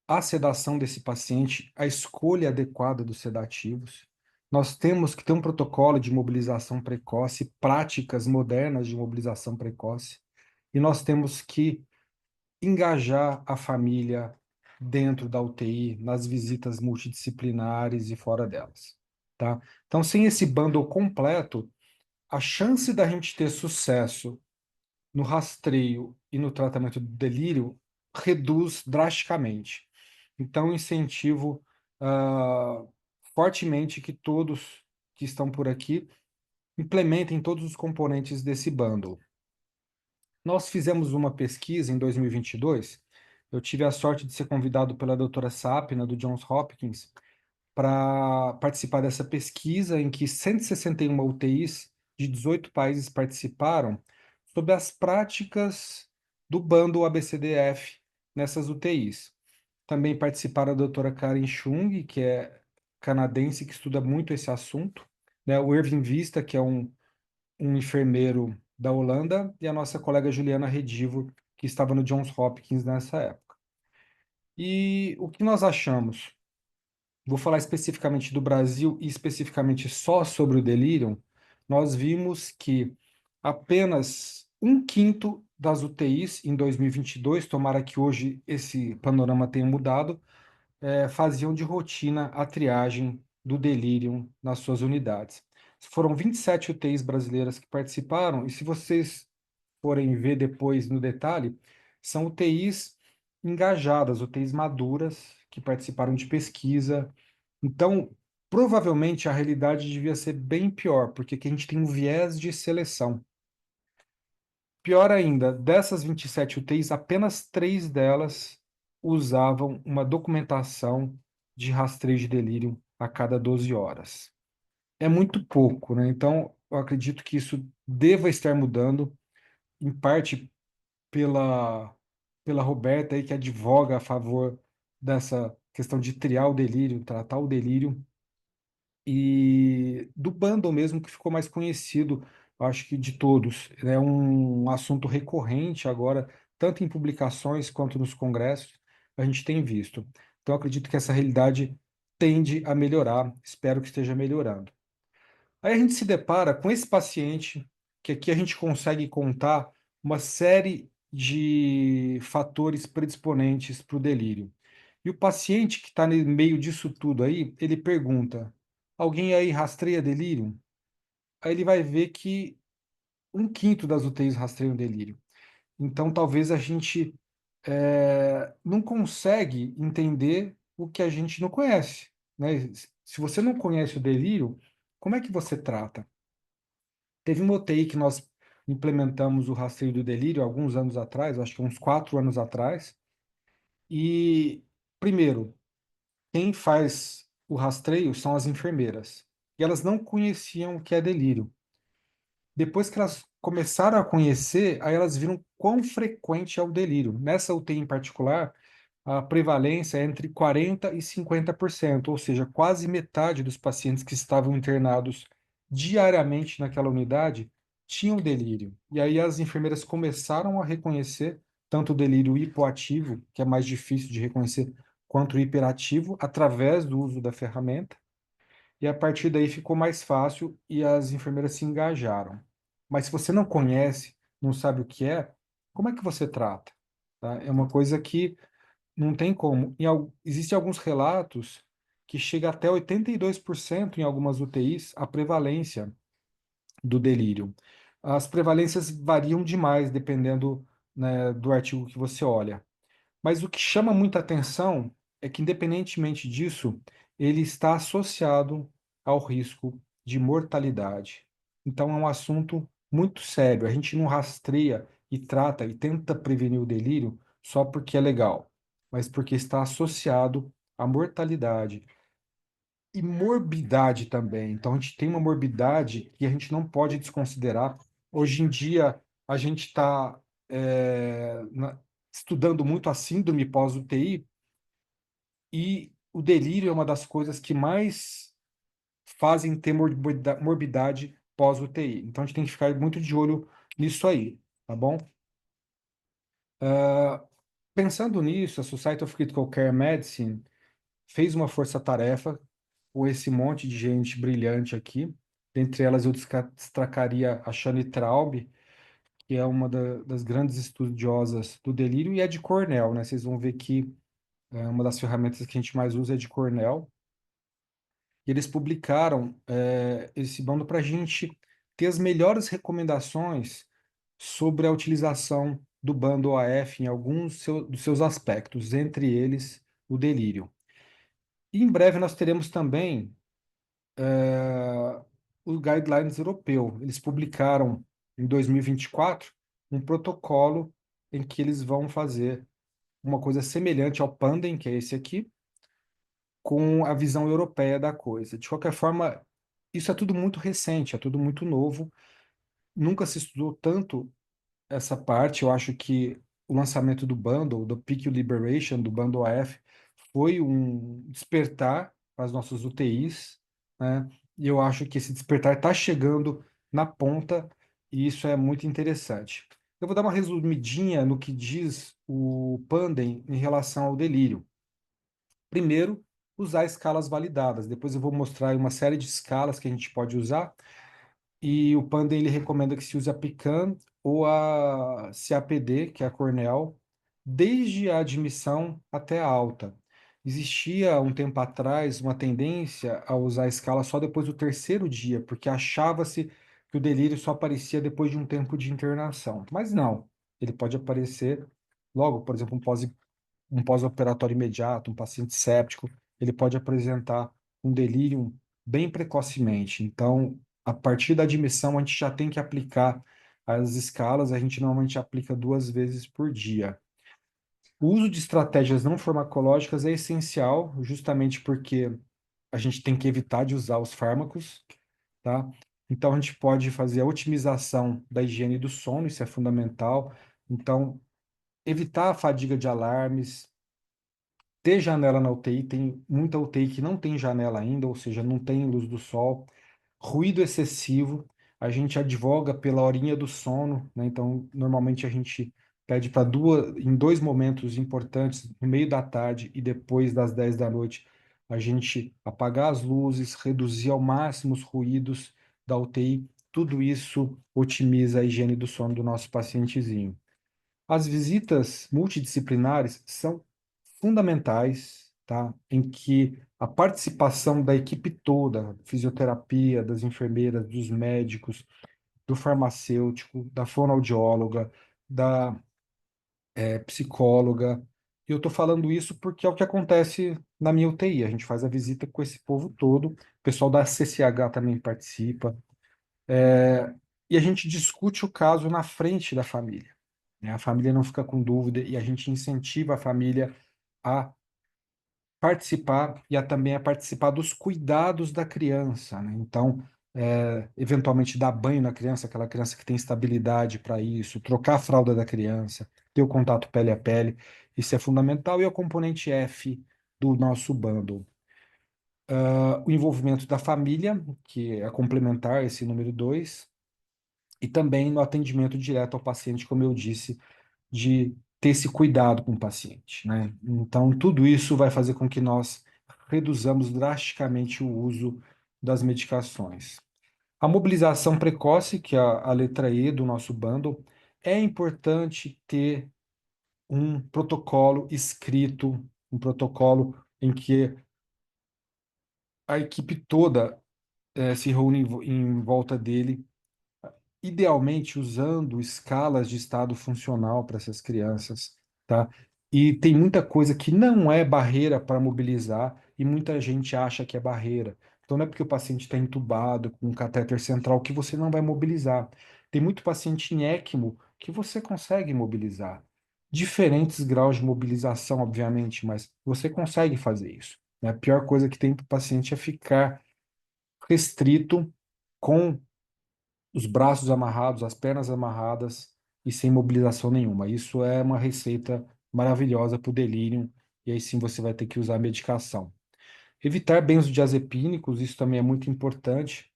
a sedação desse paciente, a escolha adequada dos sedativos. Nós temos que ter um protocolo de mobilização precoce, práticas modernas de mobilização precoce, e nós temos que engajar a família dentro da UTI, nas visitas multidisciplinares e fora delas, tá? Então, sem esse bundle completo, a chance da gente ter sucesso no rastreio e no tratamento do delírio reduz drasticamente. Então, incentivo fortemente que todos que estão por aqui implementem todos os componentes desse bundle. Nós fizemos uma pesquisa em 2022. Eu tive a sorte de ser convidado pela doutora Sapna, do Johns Hopkins, para participar dessa pesquisa em que 161 UTIs de 18 países participaram sobre as práticas do bando ABCDF nessas UTIs. Também participaram a doutora Karen Chung, que é canadense, que estuda muito esse assunto, né? O Irving Vista, que é um enfermeiro da Holanda, e a nossa colega Juliana Redivo, que estava no Johns Hopkins nessa época. E o que nós achamos? Vou falar especificamente do Brasil e especificamente só sobre o delírio. Nós vimos que apenas um quinto das UTIs em 2022, tomara que hoje esse panorama tenha mudado, faziam de rotina a triagem do delírio nas suas unidades. Foram 27 UTIs brasileiras que participaram, e se vocês forem ver depois no detalhe, são UTIs engajadas, UTIs maduras, que participaram de pesquisa. Então, provavelmente a realidade devia ser bem pior, porque aqui a gente tem um viés de seleção. Pior ainda, dessas 27 UTIs, apenas 3 delas usavam uma documentação de rastreio de delírio a cada 12 horas. É muito pouco, né? Então, eu acredito que isso deva estar mudando, em parte pela pela Roberta aí, que advoga a favor dessa questão de triar o delírio, tratar o delírio, e do bundle mesmo, que ficou mais conhecido, eu acho que de todos. É um assunto recorrente agora, tanto em publicações quanto nos congressos, a gente tem visto. Então, eu acredito que essa realidade tende a melhorar, espero que esteja melhorando. Aí a gente se depara com esse paciente, que aqui a gente consegue contar uma série de fatores predisponentes para o delírio. E o paciente que está no meio disso tudo aí, ele pergunta: alguém aí rastreia delírio? Aí ele vai ver que um quinto das UTIs rastreiam delírio. Então talvez a gente não consegue entender o que a gente não conhece, né? Se você não conhece o delírio, como é que você trata? Teve uma UTI que nós implementamos o rastreio do delírio alguns anos atrás, acho que uns 4 anos atrás. E, primeiro, quem faz o rastreio são as enfermeiras. E elas não conheciam o que é delírio. Depois que elas começaram a conhecer, aí elas viram quão frequente é o delírio. Nessa UTI em particular, a prevalência é entre 40% e 50%, ou seja, quase metade dos pacientes que estavam internados diariamente naquela unidade tinham delírio. E aí as enfermeiras começaram a reconhecer tanto o delírio hipoativo, que é mais difícil de reconhecer, quanto o hiperativo, através do uso da ferramenta. E a partir daí ficou mais fácil e as enfermeiras se engajaram. Mas se você não conhece, não sabe o que é, como é que você trata? Tá? É uma coisa que não tem como. Existem alguns relatos que chega até 82% em algumas UTIs a prevalência do delírio. As prevalências variam demais dependendo, né, do artigo que você olha. Mas o que chama muita atenção é que, independentemente disso, ele está associado ao risco de mortalidade. Então, é um assunto muito sério. A gente não rastreia e trata e tenta prevenir o delírio só porque é legal, mas porque está associado à mortalidade e morbidade também. Então, a gente tem uma morbidade que a gente não pode desconsiderar. Hoje em dia, a gente está estudando muito a síndrome pós-UTI, e o delírio é uma das coisas que mais fazem ter morbidade pós-UTI. Então, a gente tem que ficar muito de olho nisso aí, tá bom? Pensando nisso, a Society of Critical Care Medicine fez uma força-tarefa com esse monte de gente brilhante aqui. Dentre elas, eu destacaria a Shani Traub, que é uma das grandes estudiosas do delírio, e é de Cornell, né? Vocês vão ver que uma das ferramentas que a gente mais usa é de Cornell. E eles publicaram esse bando para a gente ter as melhores recomendações sobre a utilização do bando OAF em alguns dos seus aspectos, entre eles o delírio. E em breve nós teremos também o Guidelines Europeu. Eles publicaram em 2024 um protocolo em que eles vão fazer uma coisa semelhante ao Pandem, que é esse aqui, com a visão europeia da coisa. De qualquer forma, isso é tudo muito recente, é tudo muito novo. Nunca se estudou tanto essa parte. Eu acho que o lançamento do bundle, do PICU Liberation, do bundle AF, foi um despertar para as nossas UTIs, né? E eu acho que esse despertar está chegando na ponta, e isso é muito interessante. Eu vou dar uma resumidinha no que diz o Pandem em relação ao delírio. Primeiro, usar escalas validadas. Depois eu vou mostrar uma série de escalas que a gente pode usar. E o Panda ele recomenda que se use a Pican ou a CAPD, que é a Cornell, desde a admissão até a alta. Existia um tempo atrás uma tendência a usar a escala só depois do terceiro dia, porque achava-se que o delírio só aparecia depois de um tempo de internação. Mas não, ele pode aparecer logo, por exemplo, um pós-operatório imediato, um paciente séptico, ele pode apresentar um delírio bem precocemente. Então, a partir da admissão, a gente já tem que aplicar as escalas, a gente normalmente aplica 2 vezes por dia. O uso de estratégias não farmacológicas é essencial, justamente porque a gente tem que evitar de usar os fármacos, tá? Então, a gente pode fazer a otimização da higiene do sono, isso é fundamental. Então, evitar a fadiga de alarmes, ter janela na UTI, tem muita UTI que não tem janela ainda, ou seja, não tem luz do sol, ruído excessivo, a gente advoga pela horinha do sono, né? Então, normalmente a gente pede para em dois momentos importantes, no meio da tarde e depois das 10 da noite, a gente apagar as luzes, reduzir ao máximo os ruídos da UTI, tudo isso otimiza a higiene do sono do nosso pacientezinho. As visitas multidisciplinares são fundamentais, tá? Em que a participação da equipe toda, fisioterapia, das enfermeiras, dos médicos, do farmacêutico, da fonoaudióloga, da psicóloga. E eu estou falando isso porque é o que acontece na minha UTI. A gente faz a visita com esse povo todo, o pessoal da CCH também participa, e a gente discute o caso na frente da família, né? A família não fica com dúvida e a gente incentiva a família a participar e também a participar dos cuidados da criança, né? Então, eventualmente dar banho na criança, aquela criança que tem estabilidade para isso, trocar a fralda da criança, ter o contato pele a pele, isso é fundamental. E é o componente F do nosso bundle. O envolvimento da família, que é complementar esse número 2, e também no atendimento direto ao paciente, como eu disse, de ter esse cuidado com o paciente, né? Então, tudo isso vai fazer com que nós reduzamos drasticamente o uso das medicações. A mobilização precoce, que é a letra E do nosso bundle, é importante ter um protocolo escrito, um protocolo em que a equipe toda se reúne em volta dele, idealmente usando escalas de estado funcional para essas crianças, tá? E tem muita coisa que não é barreira para mobilizar e muita gente acha que é barreira. Então não é porque o paciente está entubado com um catéter central que você não vai mobilizar. Tem muito paciente em ECMO que você consegue mobilizar. Diferentes graus de mobilização, obviamente, mas você consegue fazer isso, né? A pior coisa que tem para o paciente é ficar restrito com os braços amarrados, as pernas amarradas e sem mobilização nenhuma. Isso é uma receita maravilhosa para o delírio, e aí sim você vai ter que usar a medicação. Evitar benzodiazepínicos, isso também é muito importante.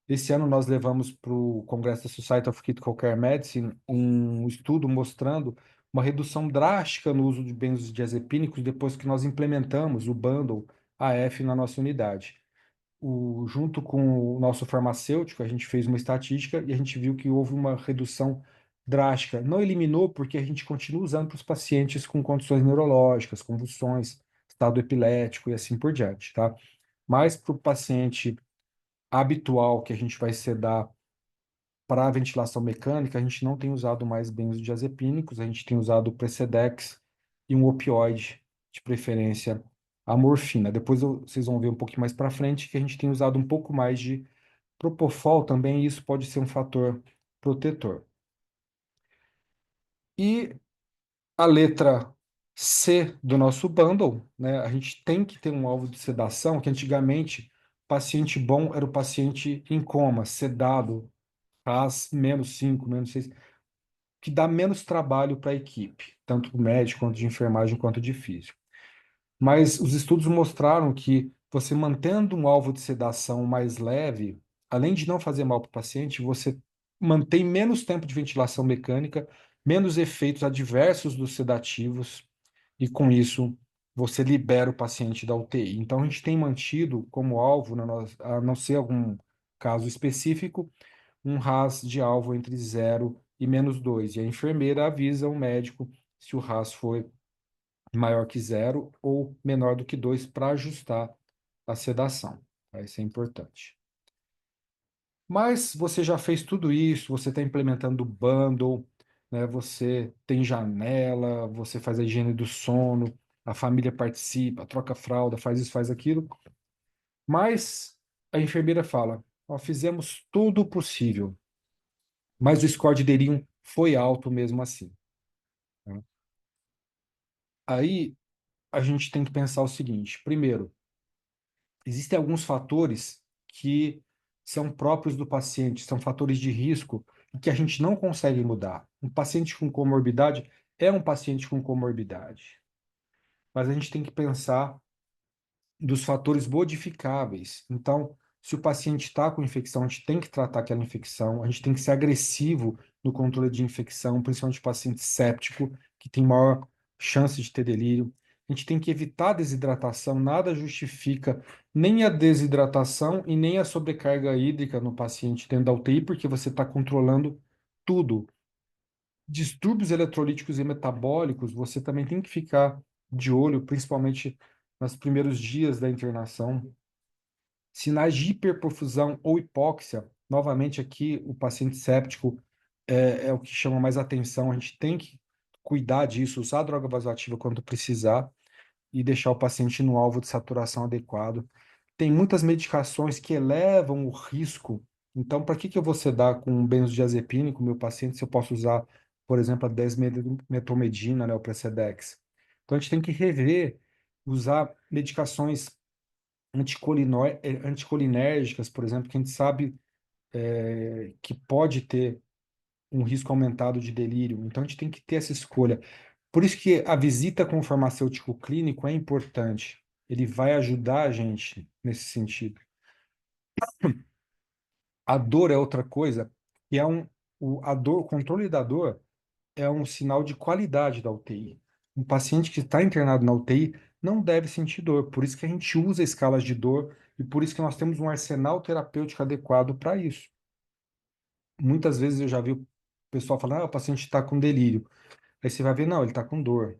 Esse ano nós levamos para o Congresso da Society of Critical Care Medicine um estudo mostrando uma redução drástica no uso de benzodiazepínicos depois que nós implementamos o bundle AF na nossa unidade. Junto com o nosso farmacêutico, a gente fez uma estatística e a gente viu que houve uma redução drástica. Não eliminou, porque a gente continua usando para os pacientes com condições neurológicas, convulsões, estado epilético e assim por diante, tá? Mas para o paciente habitual que a gente vai sedar para a ventilação mecânica, a gente não tem usado mais benzodiazepínicos, a gente tem usado o Precedex e um opioide, de preferência a morfina. Depois vocês vão ver um pouquinho mais para frente que a gente tem usado um pouco mais de propofol também, e isso pode ser um fator protetor. E a letra C do nosso bundle, né? A gente tem que ter um alvo de sedação, que antigamente paciente bom era o paciente em coma, sedado, faz -5, -6, que dá menos trabalho para a equipe, tanto do médico, quanto de enfermagem, quanto de físico. Mas os estudos mostraram que você mantendo um alvo de sedação mais leve, além de não fazer mal para o paciente, você mantém menos tempo de ventilação mecânica, menos efeitos adversos dos sedativos, e com isso você libera o paciente da UTI. Então a gente tem mantido como alvo, a não ser algum caso específico, um RAS de alvo entre 0 e -2. E a enfermeira avisa o médico se o RAS for maior que 0 ou menor do que 2 para ajustar a sedação, tá? Isso é importante. Mas você já fez tudo isso, você está implementando o bundle, né? Você tem janela, você faz a higiene do sono, a família participa, troca fralda, faz isso, faz aquilo. Mas a enfermeira fala: ó, fizemos tudo o possível, mas o score de delirium foi alto mesmo assim, tá? Aí a gente tem que pensar o seguinte: primeiro, existem alguns fatores que são próprios do paciente, são fatores de risco que a gente não consegue mudar. Um paciente com comorbidade é um paciente com comorbidade. Mas a gente tem que pensar dos fatores modificáveis. Então, se o paciente está com infecção, a gente tem que tratar aquela infecção, a gente tem que ser agressivo no controle de infecção, principalmente o paciente séptico, que tem maior chance de ter delírio. A gente tem que evitar a desidratação, nada justifica nem a desidratação e nem a sobrecarga hídrica no paciente dentro da UTI, porque você está controlando tudo. Distúrbios eletrolíticos e metabólicos, você também tem que ficar de olho, principalmente nos primeiros dias da internação. Sinais de hiperperfusão ou hipóxia, novamente aqui o paciente séptico é o que chama mais atenção. A gente tem que cuidar disso, usar a droga vasoativa quando precisar e deixar o paciente no alvo de saturação adequado. Tem muitas medicações que elevam o risco. Então, para que eu vou sedar com um benzodiazepina com o meu paciente se eu posso usar, por exemplo, a desmetomedina, né, o Precedex? Então, a gente tem que rever, usar medicações anticolinérgicas, por exemplo, que a gente sabe que pode ter um risco aumentado de delírio. Então, a gente tem que ter essa escolha. Por isso que a visita com o farmacêutico clínico é importante. Ele vai ajudar a gente nesse sentido. A dor é outra coisa, e o controle da dor é um sinal de qualidade da UTI. Um paciente que está internado na UTI não deve sentir dor, por isso que a gente usa escalas de dor e por isso que nós temos um arsenal terapêutico adequado para isso. Muitas vezes eu já vi o pessoal falar, o paciente está com delírio. Aí você vai ver, não, ele está com dor,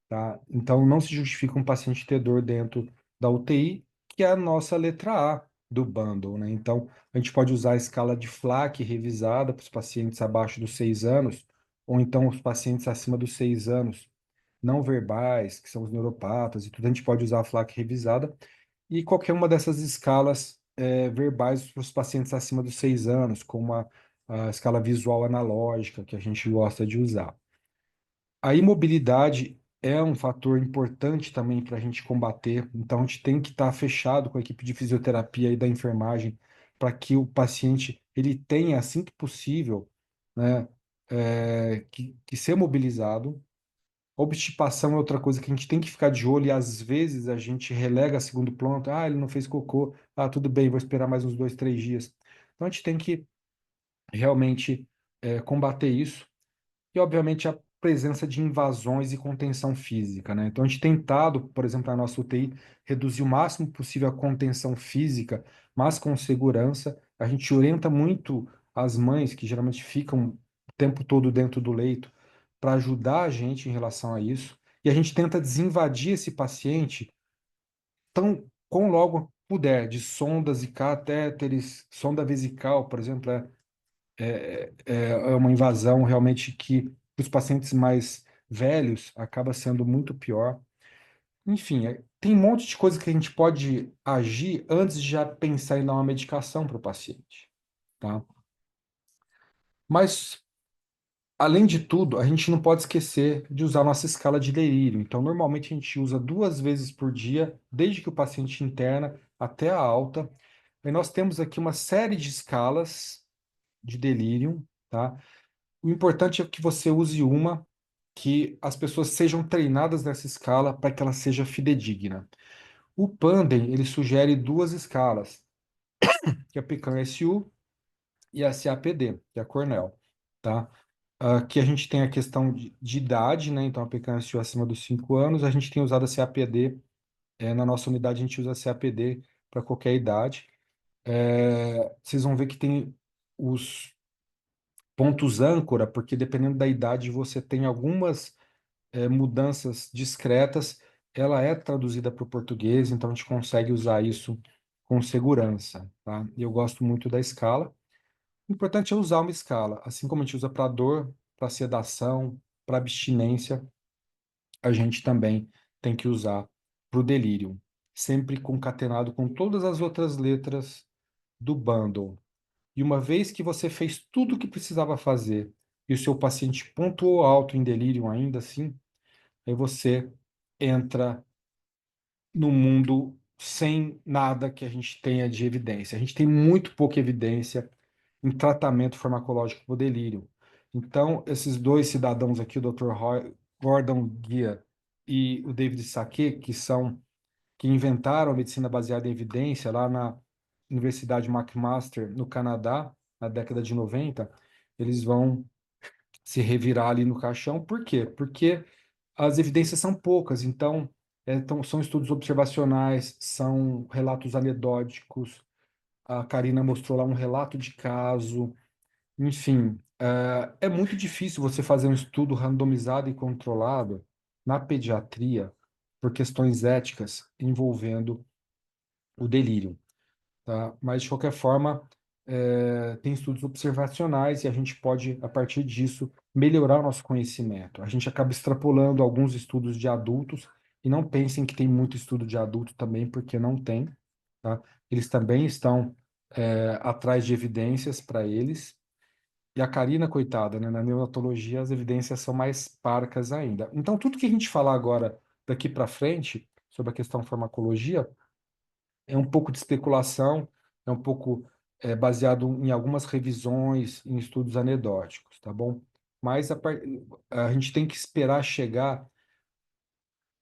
tá? Então não se justifica um paciente ter dor dentro da UTI, que é a nossa letra A do bundle, né? Então a gente pode usar a escala de FLAC revisada para os pacientes abaixo dos 6 anos, ou então os pacientes acima dos 6 anos, não verbais, que são os neuropatas e tudo, a gente pode usar a FLAC revisada, e qualquer uma dessas escalas verbais para os pacientes acima dos 6 anos, como a escala visual analógica, que a gente gosta de usar. A imobilidade é um fator importante também para a gente combater, então a gente tem que estar fechado com a equipe de fisioterapia e da enfermagem para que o paciente ele tenha, assim que possível, né, que ser mobilizado. Obstipação é outra coisa que a gente tem que ficar de olho e às vezes a gente relega a segundo plano, ele não fez cocô, tudo bem, vou esperar mais uns 2, 3 dias. Então a gente tem que realmente combater isso e, obviamente, a presença de invasões e contenção física, né? Então, a gente tem tentado, por exemplo, na nossa UTI, reduzir o máximo possível a contenção física, mas com segurança. A gente orienta muito as mães, que geralmente ficam o tempo todo dentro do leito, para ajudar a gente em relação a isso. E a gente tenta desinvadir esse paciente quão logo puder, de sondas e catéteres, sonda vesical, por exemplo, é uma invasão realmente que, para os pacientes mais velhos, acaba sendo muito pior. Enfim, tem um monte de coisa que a gente pode agir antes de já pensar em dar uma medicação para o paciente, tá? Mas, além de tudo, a gente não pode esquecer de usar a nossa escala de delírio. Então, normalmente a gente usa 2 vezes por dia, desde que o paciente interna até a alta. E nós temos aqui uma série de escalas de delírio, tá? O importante é que você use uma que as pessoas sejam treinadas nessa escala para que ela seja fidedigna. O Panden, ele sugere 2 escalas, que é a Pecan-SU e a CAPD, que é a Cornell, tá? Aqui a gente tem a questão de idade, né? Então a Pecan-SU acima dos 5 anos, a gente tem usado a CAPD, na nossa unidade a gente usa a CAPD para qualquer idade. Vocês vão ver que tem os pontos âncora, porque dependendo da idade você tem algumas mudanças discretas, ela é traduzida para o português, então a gente consegue usar isso com segurança, tá? E eu gosto muito da escala. O importante é usar uma escala, assim como a gente usa para dor, para sedação, para abstinência, a gente também tem que usar para o delírio, sempre concatenado com todas as outras letras do bundle. E uma vez que você fez tudo o que precisava fazer e o seu paciente pontuou alto em delírio ainda assim, aí você entra no mundo sem nada que a gente tenha de evidência. A gente tem muito pouca evidência. em tratamento farmacológico para o delírio. Então, esses dois cidadãos aqui, o Dr. Gordon Guia e o David Saquet, que inventaram a medicina baseada em evidência lá na Universidade McMaster, no Canadá, na década de 90, eles vão se revirar ali no caixão. Por quê? Porque as evidências são poucas, então são estudos observacionais, são relatos anedóticos. A Karina mostrou lá um relato de caso, enfim, é muito difícil você fazer um estudo randomizado e controlado na pediatria por questões éticas envolvendo o delírio, tá? Mas, de qualquer forma, tem estudos observacionais e a gente pode, a partir disso, melhorar o nosso conhecimento. A gente acaba extrapolando alguns estudos de adultos e não pensem que tem muito estudo de adulto também, porque não tem, tá? Eles também estão, atrás de evidências para eles. E a Karina, coitada, né? Na neonatologia, as evidências são mais parcas ainda. Então, tudo que a gente falar agora, daqui para frente, sobre a questão farmacologia, é um pouco de especulação, é um pouco baseado em algumas revisões, em estudos anedóticos, tá bom? Mas a gente tem que esperar chegar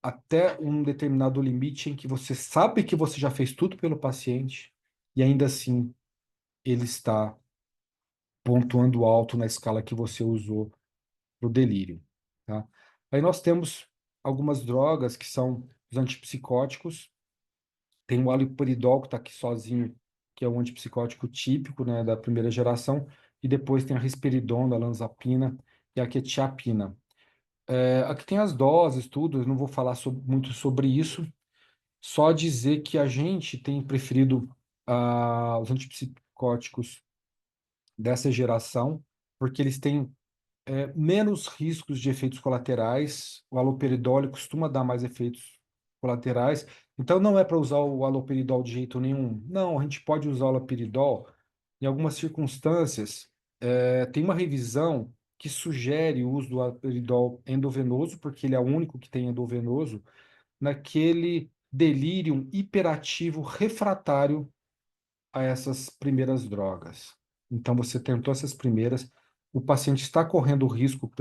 até um determinado limite em que você sabe que você já fez tudo pelo paciente e ainda assim ele está pontuando alto na escala que você usou para o delírio, tá? Aí nós temos algumas drogas que são os antipsicóticos. Tem o haloperidol, que está aqui sozinho, que é um antipsicótico típico, né, da primeira geração, e depois tem a risperidona, a olanzapina e a quetiapina. Aqui tem as doses, tudo, eu não vou falar muito sobre isso, só dizer que a gente tem preferido os antipsicóticos dessa geração, porque eles têm menos riscos de efeitos colaterais. O haloperidol costuma dar mais efeitos colaterais. Então, não é para usar o haloperidol de jeito nenhum. Não, a gente pode usar o haloperidol em algumas circunstâncias. Tem uma revisão que sugere o uso do haloperidol endovenoso, porque ele é o único que tem endovenoso, naquele delírio hiperativo refratário a essas primeiras drogas. Então, você tentou essas primeiras, o paciente está correndo risco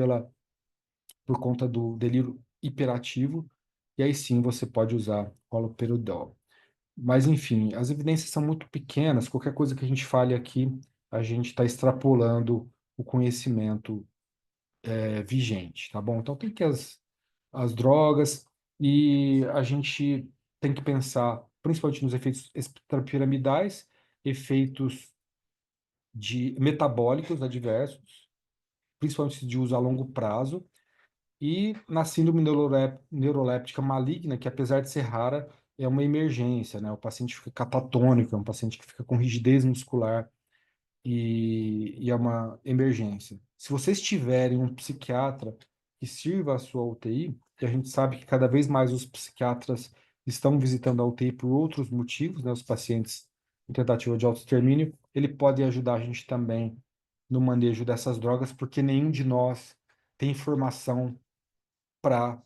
por conta do delírio hiperativo, e aí sim você pode usar o haloperidol. Mas, enfim, as evidências são muito pequenas, qualquer coisa que a gente fale aqui, a gente está extrapolando o conhecimento vigente, tá bom? Então, tem que as drogas, e a gente tem que pensar principalmente nos efeitos extrapiramidais, efeitos de metabólicos adversos, principalmente de uso a longo prazo, e na síndrome neuroléptica maligna, que apesar de ser rara, é uma emergência, né? O paciente fica catatônico, é um paciente que fica com rigidez muscular e é uma emergência. Se vocês tiverem um psiquiatra que sirva a sua UTI, que a gente sabe que cada vez mais os psiquiatras estão visitando a UTI por outros motivos, né? Os pacientes em tentativa de autoextermínio, ele pode ajudar a gente também no manejo dessas drogas, porque nenhum de nós tem informação para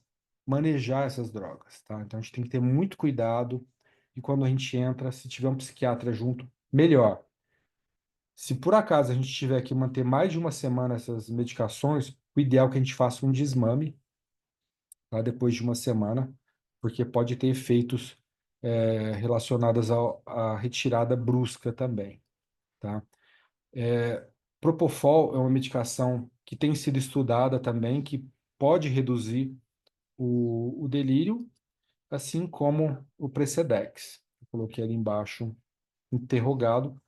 manejar essas drogas, tá? Então a gente tem que ter muito cuidado, e quando a gente entra, se tiver um psiquiatra junto, melhor. Se por acaso a gente tiver que manter mais de uma semana essas medicações, o ideal é que a gente faça um desmame, tá? Depois de uma semana, porque pode ter efeitos relacionados à retirada brusca também, tá? Propofol é uma medicação que tem sido estudada também, que pode reduzir o delírio, assim como o Precedex. Eu coloquei ali embaixo interrogado.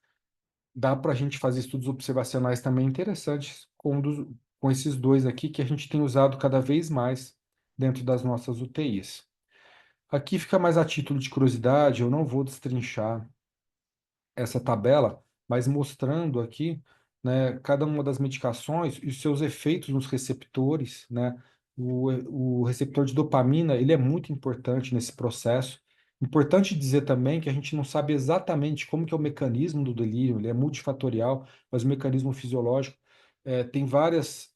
Dá para a gente fazer estudos observacionais também interessantes com esses dois aqui, que a gente tem usado cada vez mais dentro das nossas UTIs. Aqui fica mais a título de curiosidade, eu não vou destrinchar essa tabela, mas mostrando aqui, né, cada uma das medicações e os seus efeitos nos receptores, né? O receptor de dopamina, ele é muito importante nesse processo. Importante dizer também que a gente não sabe exatamente como que é o mecanismo do delírio, ele é multifatorial, mas o mecanismo fisiológico tem várias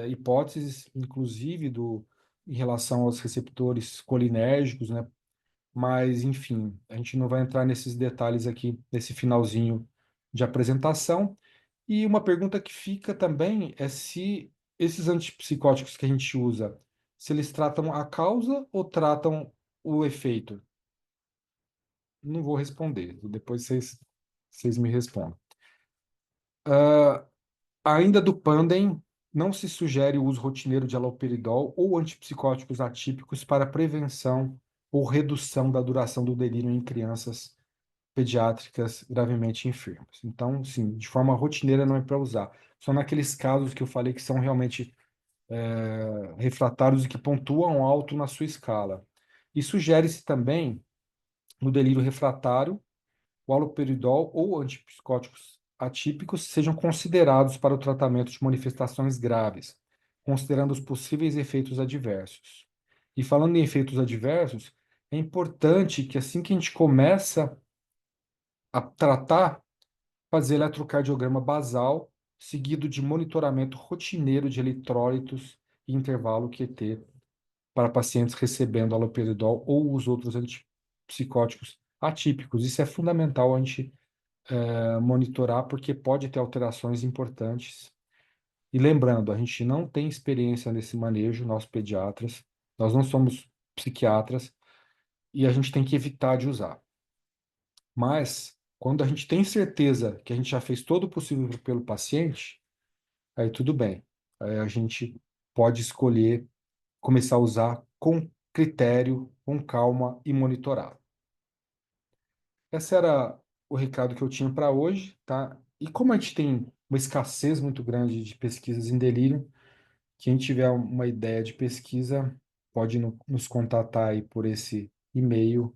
hipóteses, inclusive em relação aos receptores colinérgicos, né? Mas, enfim, a gente não vai entrar nesses detalhes aqui nesse finalzinho de apresentação. E uma pergunta que fica também é se esses antipsicóticos que a gente usa, se eles tratam a causa ou tratam o efeito? Não vou responder, depois vocês me respondem. Ainda do Pandem, não se sugere o uso rotineiro de haloperidol ou antipsicóticos atípicos para prevenção ou redução da duração do delírio em crianças pediátricas gravemente enfermas. Então, sim, de forma rotineira não é para usar. Só naqueles casos que eu falei que são realmente refratários e que pontuam alto na sua escala. E sugere-se também, no delírio refratário, o haloperidol ou antipsicóticos atípicos sejam considerados para o tratamento de manifestações graves, considerando os possíveis efeitos adversos. E falando em efeitos adversos, é importante que assim que a gente começa a tratar, fazer eletrocardiograma basal, seguido de monitoramento rotineiro de eletrólitos e intervalo QT para pacientes recebendo haloperidol ou os outros antipsicóticos atípicos. Isso é fundamental a gente monitorar, porque pode ter alterações importantes. E lembrando, a gente não tem experiência nesse manejo, nós pediatras, nós não somos psiquiatras, e a gente tem que evitar de usar. Mas, quando a gente tem certeza que a gente já fez todo o possível pelo paciente, aí tudo bem. Aí a gente pode escolher começar a usar com critério, com calma e monitorar. Esse era o recado que eu tinha para hoje, tá? E como a gente tem uma escassez muito grande de pesquisas em delírio, quem tiver uma ideia de pesquisa pode nos contatar aí por esse e-mail,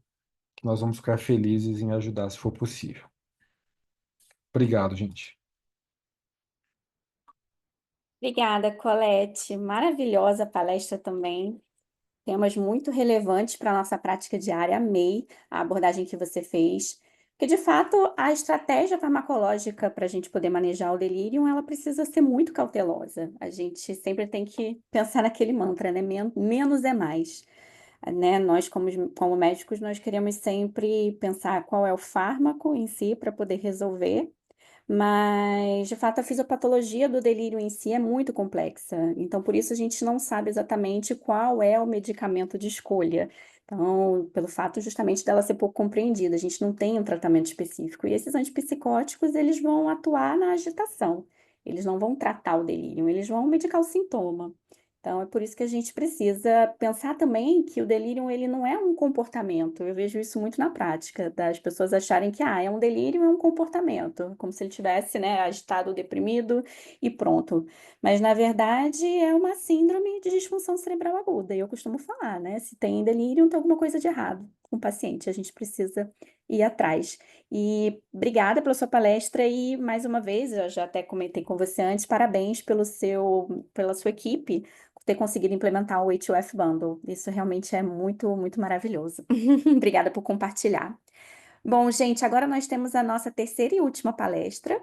que nós vamos ficar felizes em ajudar se for possível. Obrigado, gente. Obrigada, Colette. Maravilhosa palestra também. Temas muito relevantes para a nossa prática diária. Amei a abordagem que você fez. Porque, de fato, a estratégia farmacológica para a gente poder manejar o delírio, ela precisa ser muito cautelosa. A gente sempre tem que pensar naquele mantra, né? Menos é mais. Né? Nós, como médicos, nós queremos sempre pensar qual é o fármaco em si para poder resolver, mas, de fato, a fisiopatologia do delírio em si é muito complexa. Então, por isso, a gente não sabe exatamente qual é o medicamento de escolha. Então, pelo fato justamente dela ser pouco compreendida, a gente não tem um tratamento específico. E esses antipsicóticos, eles vão atuar na agitação. Eles não vão tratar o delírio, eles vão medicar o sintoma. Então, é por isso que a gente precisa pensar também que o delírio, ele não é um comportamento. Eu vejo isso muito na prática, das pessoas acharem que, é um delírio, é um comportamento, como se ele tivesse, né, agitado, deprimido e pronto. Mas, na verdade, é uma síndrome de disfunção cerebral aguda. E eu costumo falar, né, se tem delírio, tem alguma coisa de errado com o paciente. A gente precisa ir atrás. E obrigada pela sua palestra e, mais uma vez, eu já até comentei com você antes, parabéns pela sua equipe ter conseguido implementar o H2F Bundle. Isso realmente é muito, muito maravilhoso. Obrigada por compartilhar. Bom, gente, agora nós temos a nossa terceira e última palestra.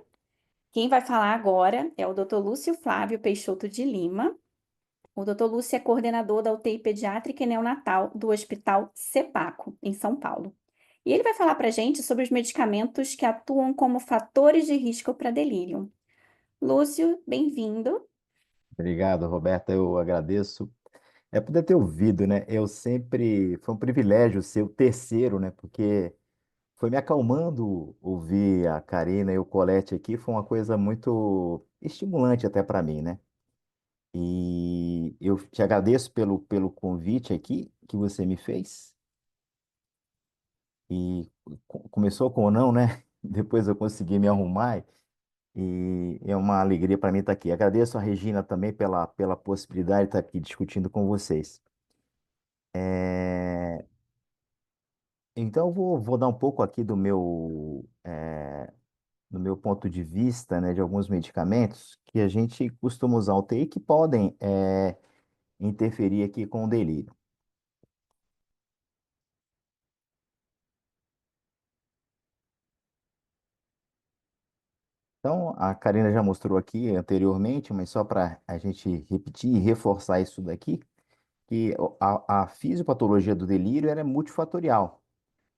Quem vai falar agora é o Dr. Lúcio Flávio Peixoto de Lima. O Dr. Lúcio é coordenador da UTI Pediátrica e Neonatal do Hospital Sepaco, em São Paulo. E ele vai falar para a gente sobre os medicamentos que atuam como fatores de risco para delírio. Lúcio, bem-vindo. Obrigado, Roberta. Eu agradeço. É poder ter ouvido, né? Eu sempre. Foi um privilégio ser o terceiro, né? Porque foi me acalmando ouvir a Karina e o Colette aqui. Foi uma coisa muito estimulante até para mim, né? E eu te agradeço pelo convite aqui que você me fez. E começou com o não, né? Depois eu consegui me arrumar. E é uma alegria para mim estar aqui. Agradeço a Regina também pela possibilidade de estar aqui discutindo com vocês. É, Então, eu vou dar um pouco aqui do meu ponto de vista, né, de alguns medicamentos que a gente costuma usar o TI que podem interferir aqui com o delírio. Então, a Karina já mostrou aqui anteriormente, mas só para a gente repetir e reforçar isso daqui, que a fisiopatologia do delírio ela é multifatorial.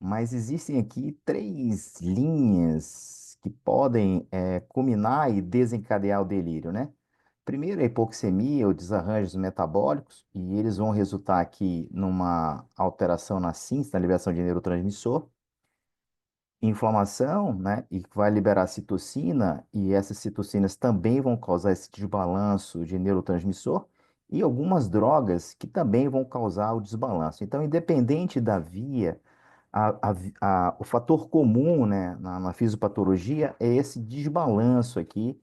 Mas existem aqui três linhas que podem culminar e desencadear o delírio, né? Primeiro, a hipoxemia ou desarranjos metabólicos, e eles vão resultar aqui numa alteração na síntese, na liberação de neurotransmissor, inflamação, né, e que vai liberar citocina, e essas citocinas também vão causar esse desbalanço de neurotransmissor, e algumas drogas que também vão causar o desbalanço. Então, independente da via, o fator comum, né, na fisiopatologia é esse desbalanço aqui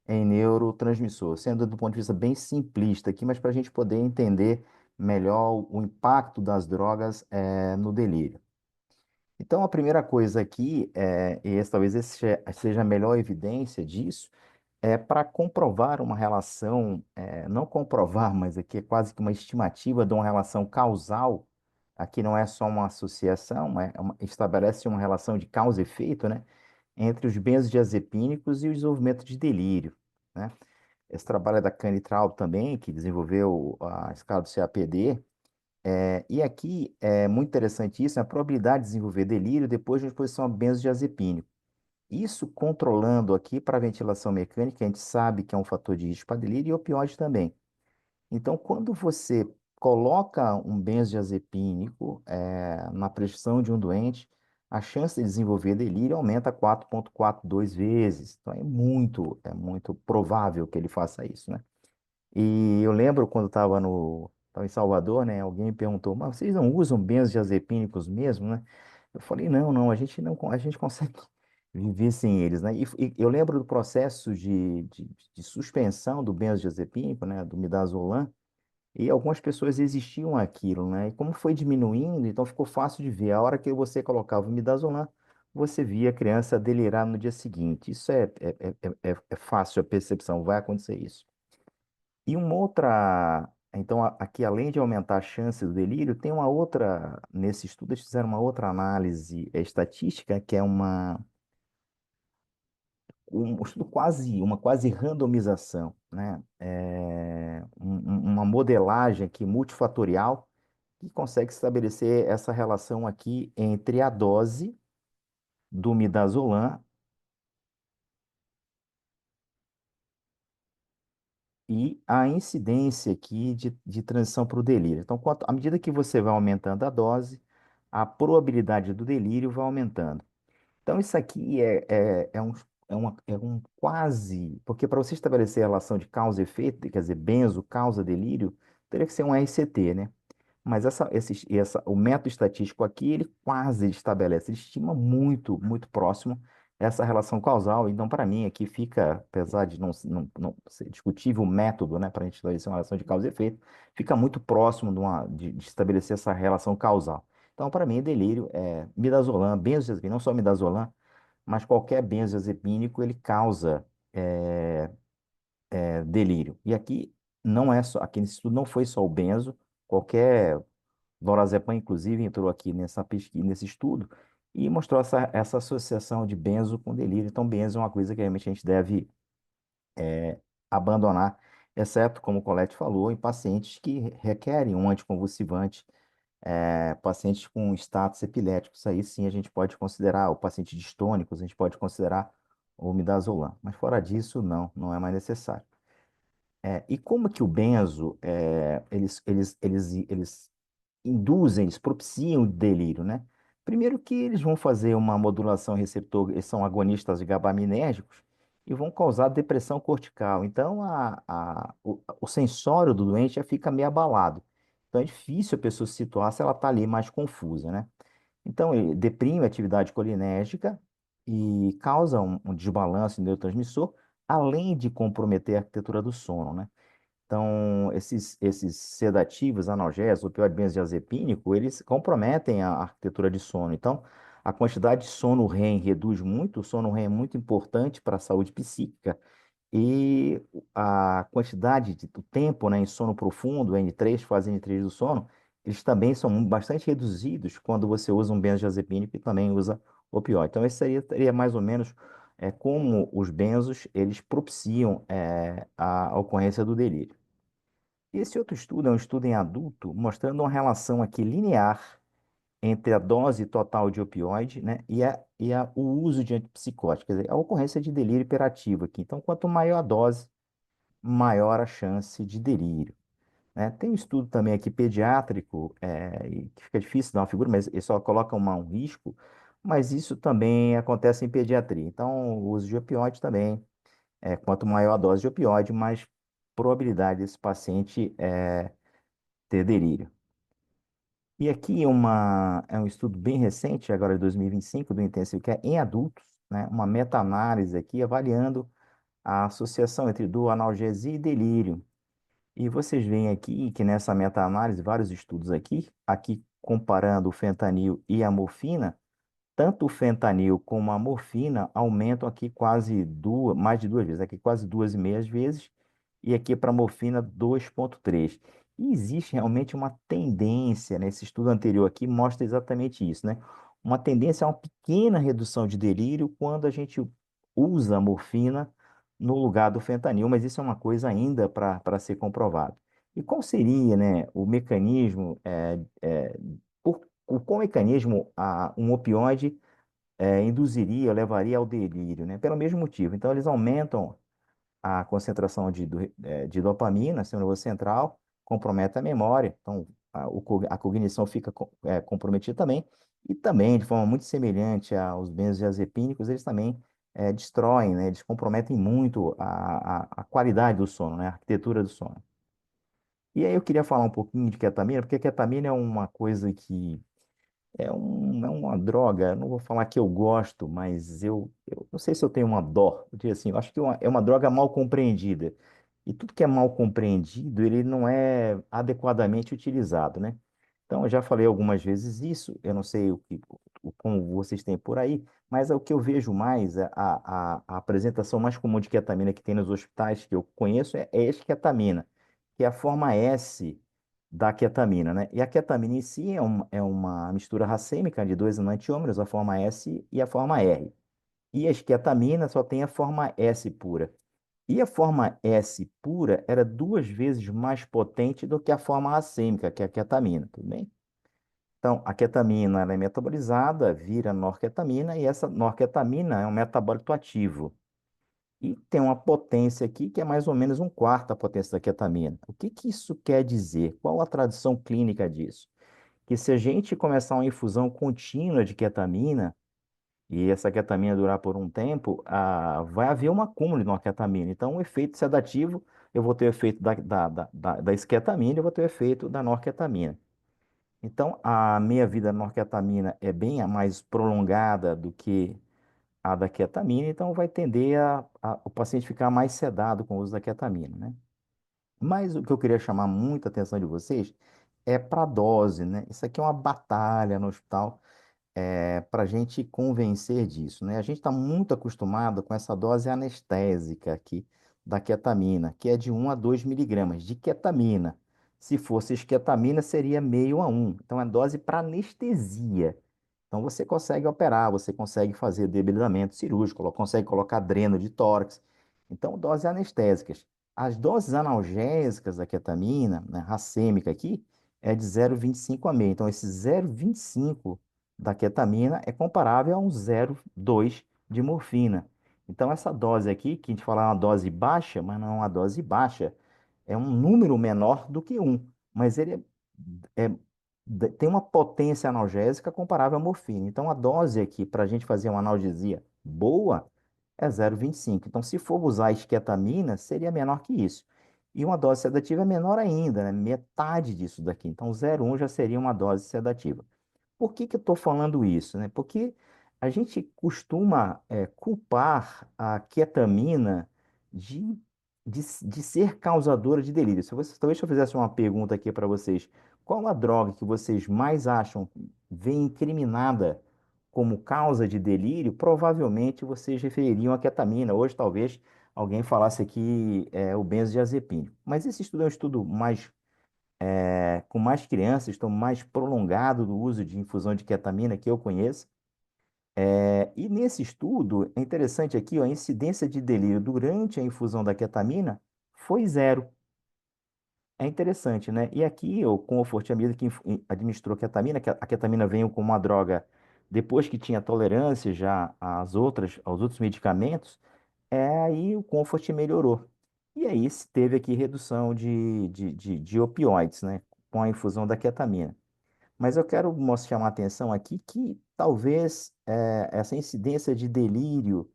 em neurotransmissor, sendo do ponto de vista bem simplista aqui, mas para a gente poder entender melhor o impacto das drogas no delírio. Então, a primeira coisa aqui, e talvez esse seja a melhor evidência disso, é para comprovar uma relação, não comprovar, mas aqui é quase que uma estimativa de uma relação causal. Aqui não é só uma associação, estabelece uma relação de causa e efeito, né, entre os benzodiazepínicos e o desenvolvimento de delírio, né? Esse trabalho é da Cannitraub também, que desenvolveu a escala do CAPD, e aqui é muito interessante isso, a probabilidade de desenvolver delírio depois de uma exposição a benzodiazepínico. Isso controlando aqui para a ventilação mecânica, a gente sabe que é um fator de risco para delírio e opioide também. Então, quando você coloca um benzodiazepínico na prescrição de um doente, a chance de desenvolver delírio aumenta 4,42 vezes. Então, é muito provável que ele faça isso, né? E eu lembro quando tava em Salvador, né? Alguém me perguntou, mas vocês não usam benzodiazepínicos mesmo, né? Eu falei, não, não, a gente consegue viver sem eles, né? E eu lembro do processo de suspensão do benzodiazepínico, né? Do midazolam, e algumas pessoas resistiam àquilo, né? E como foi diminuindo, então ficou fácil de ver. A hora que você colocava o midazolam, você via a criança delirar no dia seguinte. Isso é fácil a percepção, vai acontecer isso. E uma outra, então aqui além de aumentar a chance do delírio, tem uma outra, nesse estudo eles fizeram uma outra análise estatística, que é um estudo uma quase randomização, né? Uma modelagem aqui multifatorial que consegue estabelecer essa relação aqui entre a dose do midazolam e a incidência aqui de transição para o delírio. Então, à medida que você vai aumentando a dose, a probabilidade do delírio vai aumentando. Então, isso aqui é um quase. Porque para você estabelecer a relação de causa e efeito, quer dizer, benzo causa delírio, teria que ser um RCT, né? Mas o método estatístico aqui, ele quase estabelece, ele estima muito, muito próximo essa relação causal. Então, para mim, aqui fica, apesar de não ser discutível o método, né, para a gente estabelecer uma relação de causa e efeito, fica muito próximo de estabelecer essa relação causal. Então, para mim, delírio é midazolam, benzodiazepina, não só midazolam, mas qualquer benzodiazepínico, ele causa delírio. E aqui não é só, aqui nesse estudo não foi só o benzo, qualquer lorazepam, inclusive, entrou aqui nessa pesquisa, nesse estudo e mostrou essa associação de benzo com delírio. Então, benzo é uma coisa que realmente a gente deve abandonar, exceto, como o Colette falou, em pacientes que requerem um anticonvulsivante, pacientes com status epiléticos. Aí sim a gente pode considerar, o paciente distônicos, a gente pode considerar o midazolam. Mas fora disso, não, não é mais necessário. E como que o benzo, eles induzem, eles propiciam o delírio, né? Primeiro que eles vão fazer uma modulação receptor, eles são agonistas de GABAminérgicos e vão causar depressão cortical. Então, o sensório do doente já fica meio abalado. Então, é difícil a pessoa se situar se ela está ali mais confusa, né? Então, ele deprime a atividade colinérgica e causa um desbalanço no neurotransmissor, além de comprometer a arquitetura do sono, né? Então, esses sedativos, analgésicos, opioide benzodiazepínico, eles comprometem a arquitetura de sono. Então, a quantidade de sono REM reduz muito, o sono REM é muito importante para a saúde psíquica, e a quantidade do tempo, né, em sono profundo, N3, fase N3 do sono, eles também são bastante reduzidos quando você usa um benzodiazepínico e também usa opioide. Então, esse seria mais ou menos como os benzos, eles propiciam a ocorrência do delírio. Esse outro estudo é um estudo em adulto, mostrando uma relação aqui linear entre a dose total de opioide, né, o uso de antipsicótico, quer dizer, a ocorrência de delírio hiperativo aqui. Então, quanto maior a dose, maior a chance de delírio, né? Tem um estudo também aqui pediátrico, e que fica difícil dar uma figura, mas ele só coloca um risco, mas isso também acontece em pediatria. Então, o uso de opioide também, quanto maior a dose de opioide, mais probabilidade desse paciente ter delírio. E aqui é um estudo bem recente, agora de 2025, do Intensive Care em adultos, né? Uma meta-análise aqui avaliando a associação entre dor, analgesia e delírio. E vocês veem aqui que nessa meta-análise, vários estudos aqui comparando o fentanil e a morfina, tanto o fentanil como a morfina aumentam aqui mais de duas vezes, aqui quase 2,5 vezes, e aqui para a morfina 2,3. E existe realmente uma tendência, né? Esse estudo anterior aqui mostra exatamente isso, né? Uma tendência a uma pequena redução de delírio quando a gente usa a morfina no lugar do fentanil, mas isso é uma coisa ainda para ser comprovado. E qual seria, né, o mecanismo, qual mecanismo um opioide induziria, levaria ao delírio, né? Pelo mesmo motivo. Então, eles aumentam a concentração de dopamina, sistema nervoso central, compromete a memória, então a cognição fica comprometida também, e também, de forma muito semelhante aos benzodiazepínicos, eles também destroem, né? Eles comprometem muito a qualidade do sono, né? A arquitetura do sono. E aí eu queria falar um pouquinho de ketamina, porque a ketamina é uma coisa que é uma droga, eu não vou falar que eu gosto, mas eu não sei se eu tenho uma dó. Eu diria assim, eu acho que é uma droga mal compreendida. E tudo que é mal compreendido, ele não é adequadamente utilizado, né? Então, eu já falei algumas vezes isso, eu não sei como vocês têm por aí, mas o que eu vejo mais, a apresentação mais comum de ketamina que tem nos hospitais que eu conheço é esketamina, que é a forma S da ketamina, né? E a ketamina em si é uma mistura racêmica de dois enantiômeros, a forma S e a forma R. E a esketamina só tem a forma S pura. E a forma S pura era 2 vezes mais potente do que a forma racêmica, que é a ketamina, tudo bem? Então, a ketamina ela é metabolizada, vira norketamina, e essa norketamina é um metabólito ativo. E tem uma potência aqui que é mais ou menos um quarto da potência da ketamina. O que que isso quer dizer? Qual a tradução clínica disso? Que se a gente começar uma infusão contínua de ketamina, e essa ketamina durar por um tempo, vai haver um acúmulo de norketamina. Então, o efeito sedativo, eu vou ter o efeito da esketamina, eu vou ter o efeito da norketamina. Então, a meia-vida da norketamina é bem mais prolongada do que a da ketamina, então vai tender o paciente ficar mais sedado com o uso da ketamina, né? Mas o que eu queria chamar muita atenção de vocês é para a dose, né? Isso aqui é uma batalha no hospital para a gente convencer disso, né? A gente está muito acostumado com essa dose anestésica aqui da ketamina, que é de 1 a 2 miligramas de ketamina. Se fosse esketamina, seria meio a 1. Então, é dose para anestesia. Então, você consegue operar, você consegue fazer debilitamento cirúrgico, consegue colocar dreno de tórax. Então, doses anestésicas. As doses analgésicas da ketamina, né, racêmica aqui, é de 0,25 a meio. Então, esse 0,25 da ketamina é comparável a um 0,2 de morfina. Então, essa dose aqui, que a gente fala é uma dose baixa, mas não é uma dose baixa, é um número menor do que 1, mas ele tem uma potência analgésica comparável à morfina. Então, a dose aqui, para a gente fazer uma analgesia boa, é 0,25. Então, se for usar a esketamina, seria menor que isso. E uma dose sedativa é menor ainda, né? Metade disso daqui. Então, 0,1 já seria uma dose sedativa. Por que que eu estou falando isso, né? Porque a gente costuma culpar a ketamina de, de ser causadora de delírio. Talvez se eu fizesse uma pergunta aqui para vocês, qual a droga que vocês mais acham vem incriminada como causa de delírio? Provavelmente vocês refeririam à ketamina. Hoje, talvez alguém falasse aqui o benzodiazepínico. Mas esse estudo é um estudo com mais crianças, estão mais prolongado do uso de infusão de ketamina que eu conheço. E nesse estudo, é interessante aqui, ó, a incidência de delírio durante a infusão da ketamina foi zero. É interessante, né? E aqui, o Comfortamida que administrou ketamina, que a ketamina veio como uma droga depois que tinha tolerância já aos outros medicamentos, aí o Comfort melhorou. E aí se teve aqui redução de opioides, né? Com a infusão da ketamina. Mas eu quero chamar a atenção aqui que talvez essa incidência de delírio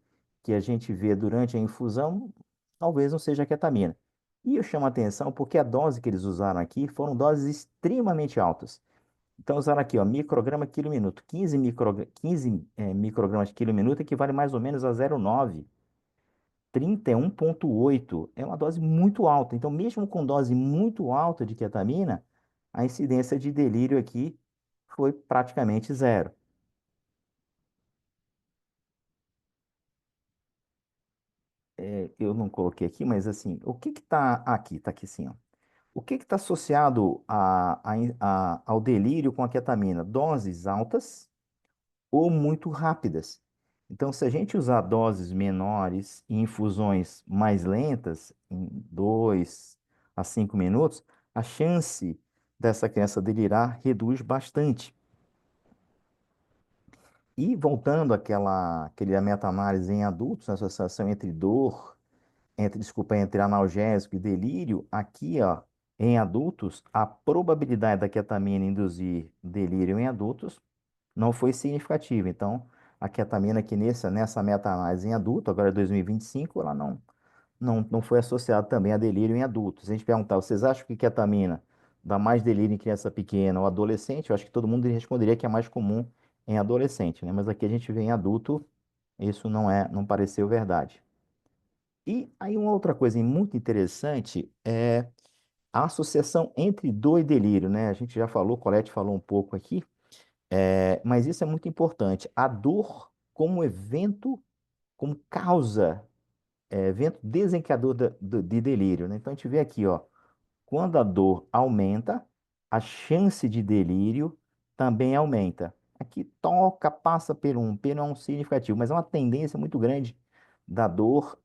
que a gente vê durante a infusão, talvez não seja a ketamina. E eu chamo a atenção porque a dose que eles usaram aqui foram doses extremamente altas. Então usaram aqui, ó, micrograma quilo minuto. 15 microgramas quilo minuto equivale mais ou menos a 0,9. 31,8 é uma dose muito alta. Então, mesmo com dose muito alta de ketamina, a incidência de delírio aqui foi praticamente zero. Eu não coloquei aqui, mas assim, o que que tá aqui? Tá aqui sim, ó. O que que está associado ao delírio com a ketamina? Doses altas ou muito rápidas. Então, se a gente usar doses menores e infusões mais lentas, em 2 a 5 minutos, a chance dessa criança delirar reduz bastante. E voltando àquela meta-análise em adultos, a associação entre analgésico e delírio, aqui, ó, em adultos, a probabilidade da ketamina induzir delírio em adultos não foi significativa. Então, a ketamina aqui nessa meta-análise em adulto, agora 2025, ela não foi associada também a delírio em adultos. Se a gente perguntar, vocês acham que ketamina dá mais delírio em criança pequena ou adolescente? Eu acho que todo mundo responderia que é mais comum em adolescente, né? Mas aqui a gente vê em adulto, isso não pareceu verdade. E aí uma outra coisa muito interessante é a associação entre dor e delírio, né? A gente já falou, Colette falou um pouco aqui, mas isso é muito importante. A dor como evento, como causa, evento desencadeador de delírio, né? Então a gente vê aqui, ó, quando a dor aumenta, a chance de delírio também aumenta. Aqui toca, passa pelo um significativo, mas é uma tendência muito grande da dor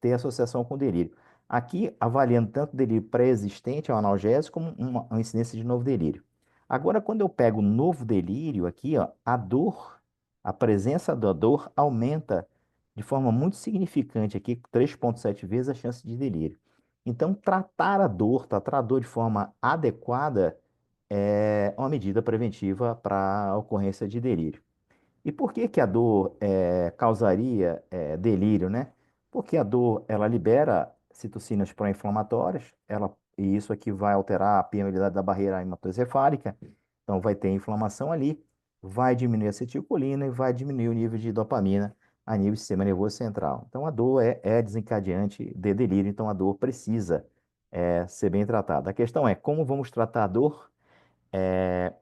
ter associação com delírio. Aqui, avaliando tanto delírio pré-existente ao analgésico, como uma incidência de novo delírio. Agora, quando eu pego o novo delírio aqui, ó, a presença da dor aumenta de forma muito significante aqui, 3,7 vezes a chance de delírio. Então, tratar a dor de forma adequada é uma medida preventiva para a ocorrência de delírio. E por que que a dor causaria delírio, né? Porque a dor, ela libera citocinas pró-inflamatórias, e isso aqui vai alterar a permeabilidade da barreira hematocefálica, então vai ter inflamação ali, vai diminuir a acetilcolina e vai diminuir o nível de dopamina a nível do sistema nervoso central. Então a dor é desencadeante de delírio, então a dor precisa ser bem tratada. A questão é como vamos tratar a dor? É,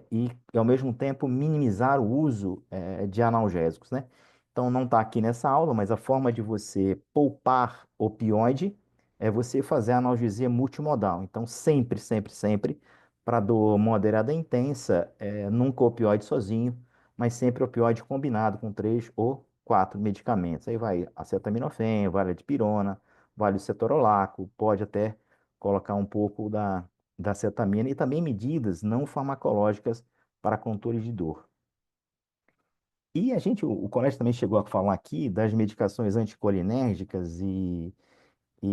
e, ao mesmo tempo, minimizar o uso de analgésicos, né? Então, não está aqui nessa aula, mas a forma de você poupar opioide é você fazer a analgesia multimodal. Então, sempre, sempre, sempre, para dor moderada e intensa, nunca opioide sozinho, mas sempre opioide combinado com 3 ou 4 medicamentos. Aí vai acetaminofén, vale a dipirona, vale o cetorolaco, pode até colocar um pouco da cetamina e também medidas não farmacológicas para controle de dor. E o colégio também chegou a falar aqui das medicações anticolinérgicas e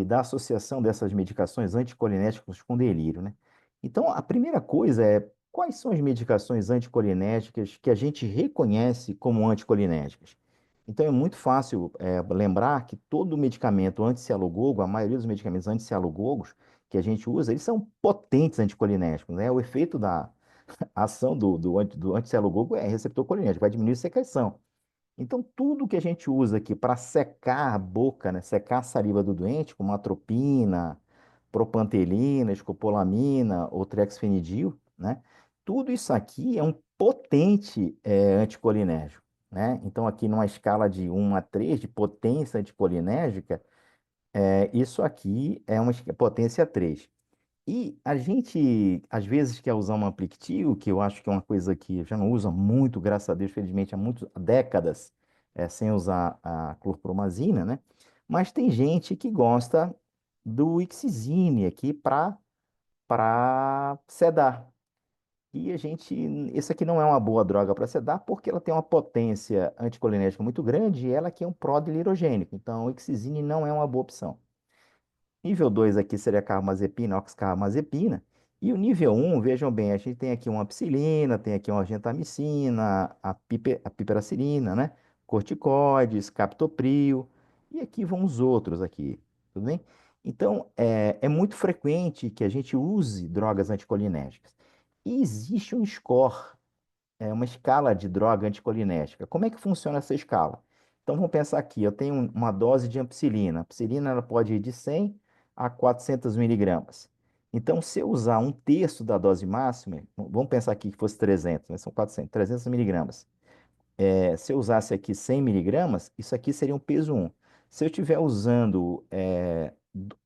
da associação dessas medicações anticolinérgicas com delírio, né? Então, a primeira coisa é quais são as medicações anticolinérgicas que a gente reconhece como anticolinérgicas? Então, é muito fácil lembrar que todo medicamento anticialogogo, a maioria dos medicamentos anticialogogos que a gente usa, eles são potentes anticolinérgicos, né? O efeito da ação do anticialogogo é receptor colinérgico, vai diminuir a secreção. Então, tudo que a gente usa aqui para secar a boca, né, secar a saliva do doente, como atropina, propantelina, escopolamina ou trexfenidil, né, tudo isso aqui é um potente anticolinérgico, né? Então, aqui numa escala de 1 a 3 de potência anticolinérgica, isso aqui é uma potência 3. E a gente, às vezes, quer usar uma Amplifictil, que eu acho que é uma coisa que já não usa muito, graças a Deus, felizmente, há décadas, sem usar a clorpromazina, né? Mas tem gente que gosta do Ixizine aqui para sedar. E a gente, isso aqui não é uma boa droga para sedar porque ela tem uma potência anticolinérgica muito grande e ela aqui é um prodelirogênico. Então, o Ixizine não é uma boa opção. Nível 2 aqui seria carbamazepina, oxcarbazepina. E o nível um, vejam bem, a gente tem aqui uma ampicilina, tem aqui uma gentamicina, a piperacilina, né? Corticoides, captopril, e aqui vão os outros aqui, tudo bem? Então, é muito frequente que a gente use drogas anticolinérgicas. E existe um score, uma escala de droga anticolinérgica. Como é que funciona essa escala? Então vamos pensar aqui, eu tenho uma dose de ampicilina. A ampicilina ela pode ir de 100 a 400 miligramas. Então, se eu usar um terço da dose máxima, vamos pensar aqui que fosse 300, né? São 400, 300 miligramas. Se eu usasse aqui 100 miligramas, isso aqui seria um peso um. Se eu estiver usando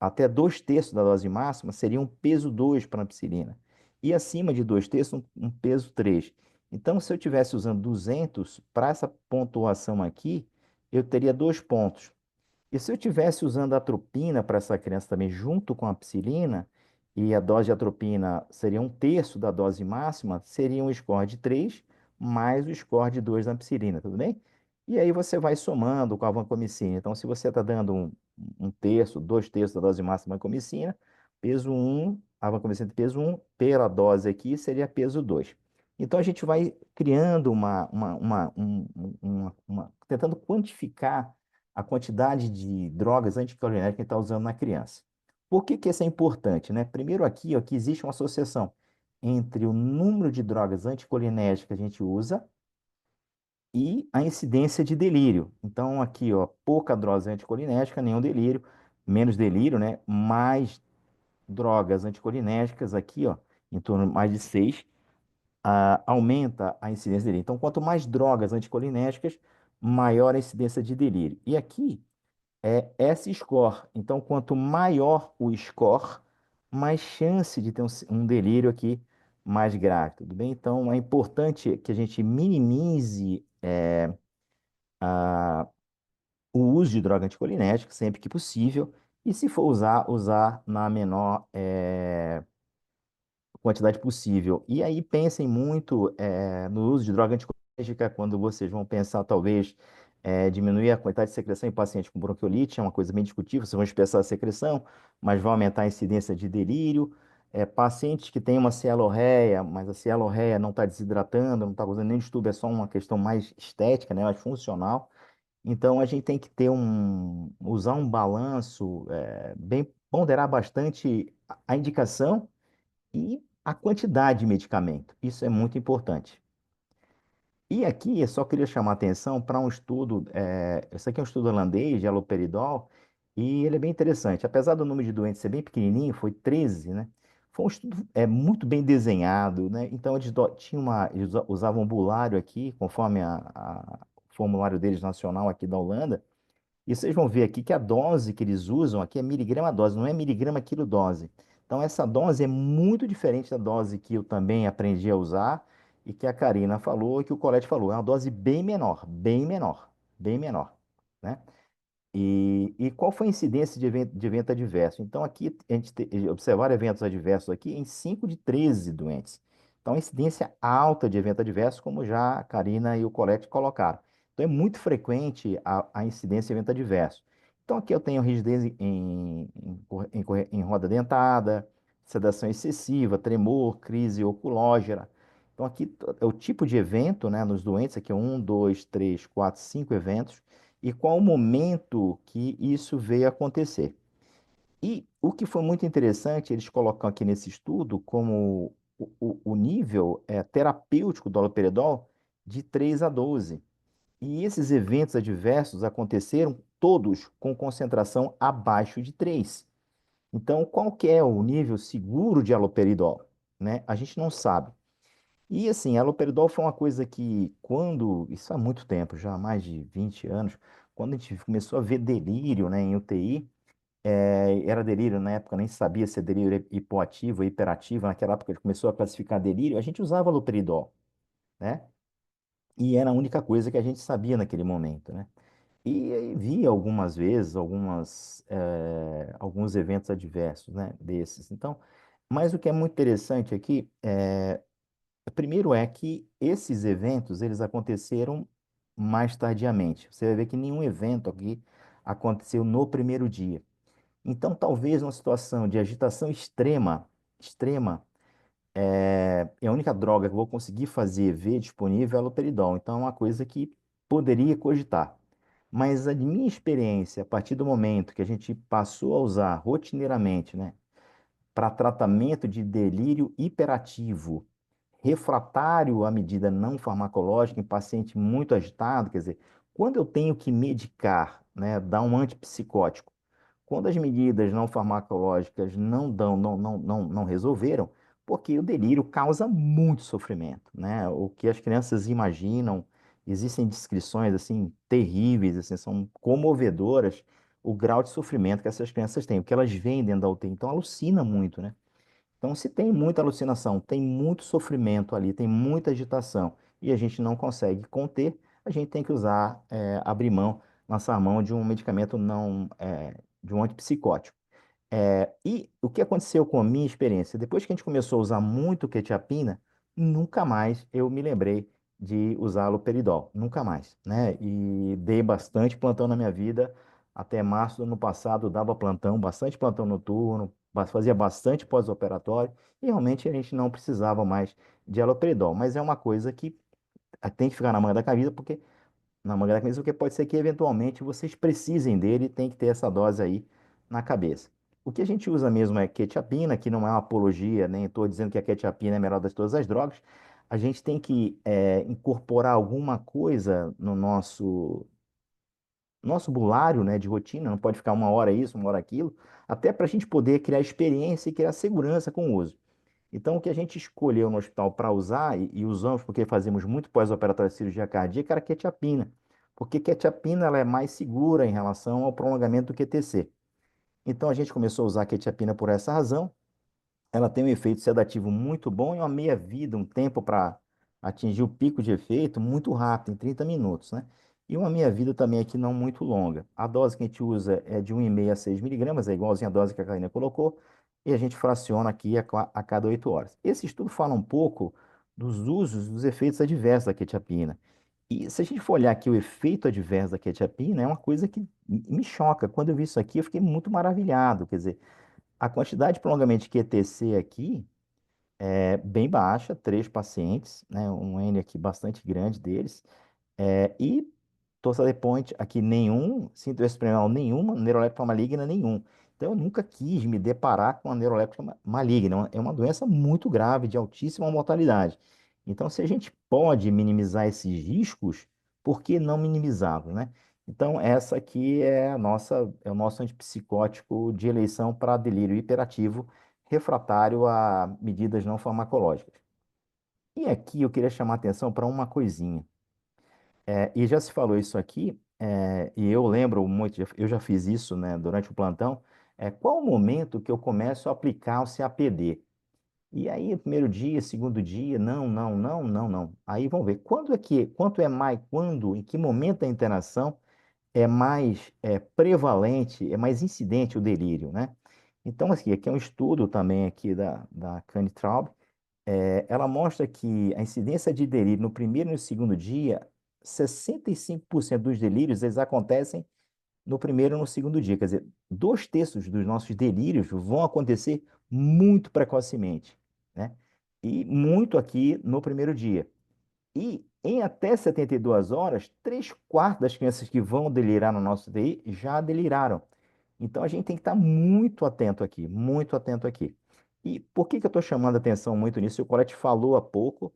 até 2 terços da dose máxima, seria um peso 2 para a ampicilina. E acima de 2 terços, um peso 3. Então, se eu estivesse usando 200, para essa pontuação aqui, eu teria 2 pontos. E se eu tivesse usando a atropina para essa criança também, junto com a ampicilina, e a dose de atropina seria um terço da dose máxima, seria um score de 3 mais o score de 2 da ampicilina, tudo bem? E aí você vai somando com a vancomicina. Então, se você está dando um terço, 2 terços da dose máxima da vancomicina, peso um, a vancomicina de peso um pela dose aqui seria peso 2. Então, a gente vai criando tentando quantificar a quantidade de drogas anticolinérgicas que está usando na criança. Por que que isso é importante, né? Primeiro aqui, ó, que existe uma associação entre o número de drogas anticolinérgicas que a gente usa e a incidência de delírio. Então aqui, ó, pouca dose anticolinérgica, nenhum delírio, menos delírio, né? Mais drogas anticolinérgicas aqui, ó, em torno de mais de 6, aumenta a incidência de delírio. Então, quanto mais drogas anticolinérgicas, maior a incidência de delírio. E aqui é S-score. Então, quanto maior o score, mais chance de ter um delírio aqui mais grave, tudo bem? Então, é importante que a gente minimize o uso de droga anticolinérgica sempre que possível, e se for usar na menor quantidade possível. E aí pensem muito no uso de droga anticolérgica quando vocês vão pensar, talvez, diminuir a quantidade de secreção em pacientes com bronquiolite, é uma coisa bem discutível, vocês vão espessar a secreção, mas vai aumentar a incidência de delírio. Pacientes que têm uma cialorreia, mas a cialorreia não está desidratando, não está usando nem distúrbio, é só uma questão mais estética, né, mais funcional. Então a gente tem que usar um balanço, ponderar bastante a indicação e a quantidade de medicamento. Isso é muito importante. E aqui eu só queria chamar a atenção para um estudo, esse aqui é um estudo holandês de haloperidol, e ele é bem interessante. Apesar do número de doentes ser bem pequenininho, foi 13, né? Foi um estudo muito bem desenhado, né? Então eles usavam um bulário aqui, conforme o formulário deles nacional aqui da Holanda, e vocês vão ver aqui que a dose que eles usam aqui é miligrama dose, não é miligrama quilo dose. Então essa dose é muito diferente da dose que eu também aprendi a usar e que a Karina falou e que o Colette falou. É uma dose bem menor, bem menor, bem menor, né? E qual foi a incidência de evento adverso? Então, aqui a gente observar eventos adversos aqui em 5 de 13 doentes. Então, incidência alta de evento adverso, como já a Karina e o Colette colocaram. Então, é muito frequente a incidência de evento adverso. Então, aqui eu tenho rigidez em roda dentada, sedação excessiva, tremor, crise oculógera. Então, aqui é o tipo de evento, né, nos doentes, aqui é 1, 2, 3, 4, 5 eventos e qual o momento que isso veio acontecer. E o que foi muito interessante, eles colocam aqui nesse estudo como o nível terapêutico do haloperidol de 3 a 12. E esses eventos adversos aconteceram todos com concentração abaixo de 3. Então, qual que é o nível seguro de haloperidol? Né? A gente não sabe. E assim, a haloperidol foi uma coisa que, isso há muito tempo, já há mais de 20 anos, quando a gente começou a ver delírio, né, em UTI, era delírio na época, nem sabia se é delírio hipoativo ou hiperativo, naquela época a gente começou a classificar delírio, a gente usava haloperidol, né? E era a única coisa que a gente sabia naquele momento, né? E aí vi algumas vezes, alguns eventos adversos, né, desses. Então, mas o que é muito interessante aqui, primeiro é que esses eventos, eles aconteceram mais tardiamente. Você vai ver que nenhum evento aqui aconteceu no primeiro dia. Então, talvez numa situação de agitação extrema, e a única droga que eu vou conseguir fazer ver disponível é o haloperidol. Então, é uma coisa que poderia cogitar. Mas a minha experiência, a partir do momento que a gente passou a usar rotineiramente, né, para tratamento de delírio hiperativo, refratário à medida não farmacológica em paciente muito agitado, quer dizer, quando eu tenho que medicar, né, dar um antipsicótico, quando as medidas não farmacológicas não resolveram, porque o delírio causa muito sofrimento, né? O que as crianças imaginam, existem descrições assim terríveis, assim, são comovedoras o grau de sofrimento que essas crianças têm, o que elas veem dentro da UTI, então alucina muito, né? Então, se tem muita alucinação, tem muito sofrimento ali, tem muita agitação e a gente não consegue conter, a gente tem que usar, abrir mão, lançar mão de um medicamento não, de um antipsicótico. E o que aconteceu com a minha experiência? Depois que a gente começou a usar muito quetiapina, nunca mais eu me lembrei de usar haloperidol, nunca mais, né? E dei bastante plantão na minha vida, até março do ano passado dava plantão, bastante plantão noturno, fazia bastante pós-operatório, e realmente a gente não precisava mais de haloperidol, mas é uma coisa que tem que ficar na manga da camisa, porque pode ser que eventualmente vocês precisem dele e tem que ter essa dose aí na cabeça. O que a gente usa mesmo é quetiapina, que não é uma apologia, nem estou dizendo que a quetiapina é a melhor de todas as drogas. A gente tem que incorporar alguma coisa no nosso bulário, né, de rotina, não pode ficar uma hora isso, uma hora aquilo, até para a gente poder criar experiência e criar segurança com o uso. Então, o que a gente escolheu no hospital para usar, e usamos porque fazemos muito pós-operatório de cirurgia cardíaca, era quetiapina. Porque quetiapina ela é mais segura em relação ao prolongamento do QTC. Então, a gente começou a usar a quetiapina por essa razão. Ela tem um efeito sedativo muito bom e uma meia-vida, um tempo para atingir o pico de efeito muito rápido, em 30 minutos, né? E uma meia-vida também aqui não muito longa. A dose que a gente usa é de 1,5 a 6 miligramas, é igualzinha a dose que a Karina colocou, e a gente fraciona aqui a cada 8 horas. Esse estudo fala um pouco dos usos, dos efeitos adversos da quetiapina. E se a gente for olhar aqui o efeito adverso da quetiapina, é uma coisa que me choca. Quando eu vi isso aqui, eu fiquei muito maravilhado. Quer dizer, a quantidade de prolongamento de QTC aqui é bem baixa, 3 pacientes, né? Um N aqui bastante grande deles. E Torsade Point aqui nenhum, síndrome espinhal nenhuma, neuroléptica maligna nenhum. Então eu nunca quis me deparar com a neuroléptica maligna. É uma doença muito grave, de altíssima mortalidade. Então, se a gente pode minimizar esses riscos, por que não minimizá-los, né? Então, essa aqui é o nosso antipsicótico de eleição para delírio hiperativo refratário a medidas não farmacológicas. E aqui eu queria chamar a atenção para uma coisinha. E já se falou isso aqui, e eu lembro muito, eu já fiz isso, né, durante o plantão. Qual o momento que eu começo a aplicar o CAPD? E aí, primeiro dia, segundo dia, não, não, não, não, não. Aí vamos ver, em que momento da internação é mais prevalente, é mais incidente o delírio, né? Então, assim, aqui é um estudo também aqui da Cannitraub. Ela mostra que a incidência de delírio no primeiro e no segundo dia, 65% dos delírios, eles acontecem no primeiro e no segundo dia. Quer dizer, 2/3 dos nossos delírios vão acontecer muito precocemente, né? E muito aqui no primeiro dia. E em até 72 horas, 3/4 das crianças que vão delirar no nosso UTI já deliraram. Então a gente tem que estar muito atento aqui, muito atento aqui. E por que que eu estou chamando a atenção muito nisso? O Colette falou há pouco.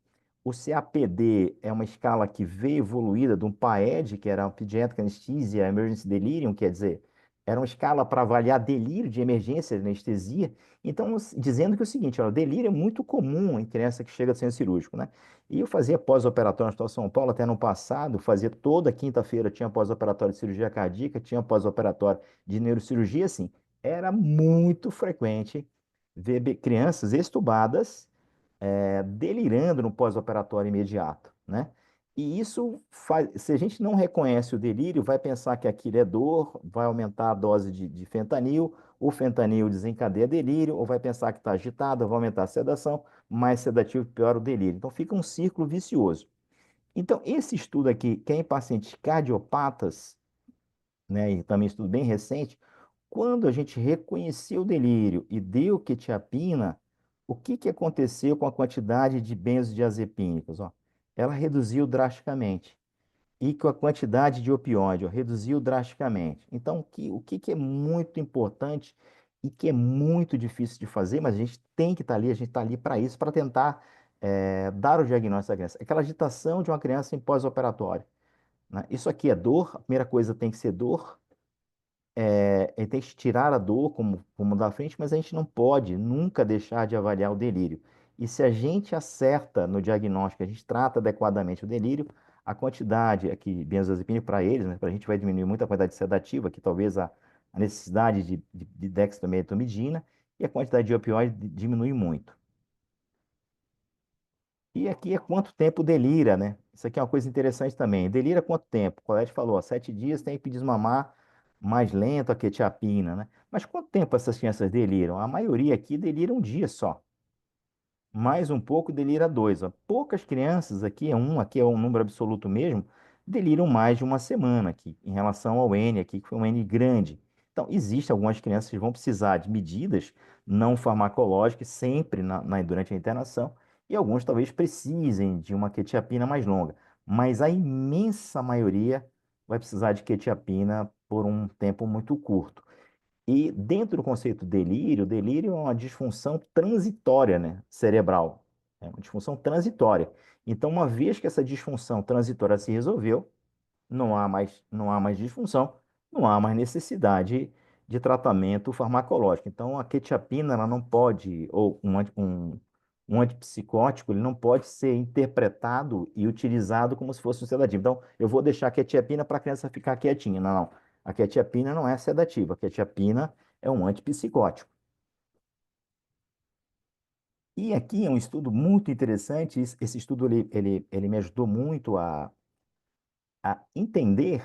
O CAPD é uma escala que veio evoluída de um PAED, que era um Pediatric Anesthesia Emergency Delirium, quer dizer, era uma escala para avaliar delírio de emergência de anestesia. Então, dizendo que é o seguinte, ó, delírio é muito comum em criança que chega do centro cirúrgico, né? E eu fazia pós-operatório no Hospital São Paulo até no passado, fazia toda quinta-feira, tinha pós-operatório de cirurgia cardíaca, tinha pós-operatório de neurocirurgia, assim, era muito frequente ver crianças extubadas delirando no pós-operatório imediato, né? E isso faz, se a gente não reconhece o delírio, vai pensar que aquilo é dor, vai aumentar a dose de fentanil, o fentanil desencadeia delírio, ou vai pensar que está agitado, vai aumentar a sedação, mais sedativo piora o delírio. Então fica um círculo vicioso. Então, esse estudo aqui, que é em pacientes cardiopatas, né, e também estudo bem recente, quando a gente reconheceu o delírio e deu quetiapina, o que que aconteceu com a quantidade de benzodiazepínicos? Ó, ela reduziu drasticamente. E com a quantidade de opioide, ó, reduziu drasticamente. Então, o que que é muito importante e que é muito difícil de fazer, mas a gente tem que estar ali, a gente está ali para isso, para tentar dar o diagnóstico da criança. Aquela agitação de uma criança em pós-operatório, né? Isso aqui é dor, a primeira coisa tem que ser dor, ele tem que tirar a dor como da frente, mas a gente não pode nunca deixar de avaliar o delírio. E se a gente acerta no diagnóstico, a gente trata adequadamente o delírio, a quantidade aqui, benzodiazepina para eles, né, para a gente vai diminuir muito a quantidade sedativa, que talvez a necessidade de dextrometomidina, e a quantidade de opioide diminui muito. E aqui é quanto tempo delira, né? Isso aqui é uma coisa interessante também. Delira quanto tempo? O Colette falou, ó, 7 dias tem que desmamar mais lento a quetiapina, né? Mas quanto tempo essas crianças deliram? A maioria aqui delira um dia só. Mais um pouco delira dois. Ó. Poucas crianças, aqui é um número absoluto mesmo, deliram mais de uma semana aqui, em relação ao N aqui, que foi um N grande. Então, existem algumas crianças que vão precisar de medidas não farmacológicas sempre durante a internação, e alguns talvez precisem de uma quetiapina mais longa. Mas a imensa maioria vai precisar de quetiapina por um tempo muito curto. E dentro do conceito delírio, delírio é uma disfunção transitória, né, cerebral. É uma disfunção transitória. Então, uma vez que essa disfunção transitória se resolveu, não há mais disfunção, não há mais necessidade de tratamento farmacológico. Então, a quetiapina, ela não pode, ou um antipsicótico, ele não pode ser interpretado e utilizado como se fosse um sedativo. Então, eu vou deixar a quetiapina para a criança ficar quietinha. Não, não. A quetiapina não é sedativa. A quetiapina é um antipsicótico. E aqui é um estudo muito interessante. Esse estudo ele me ajudou muito a entender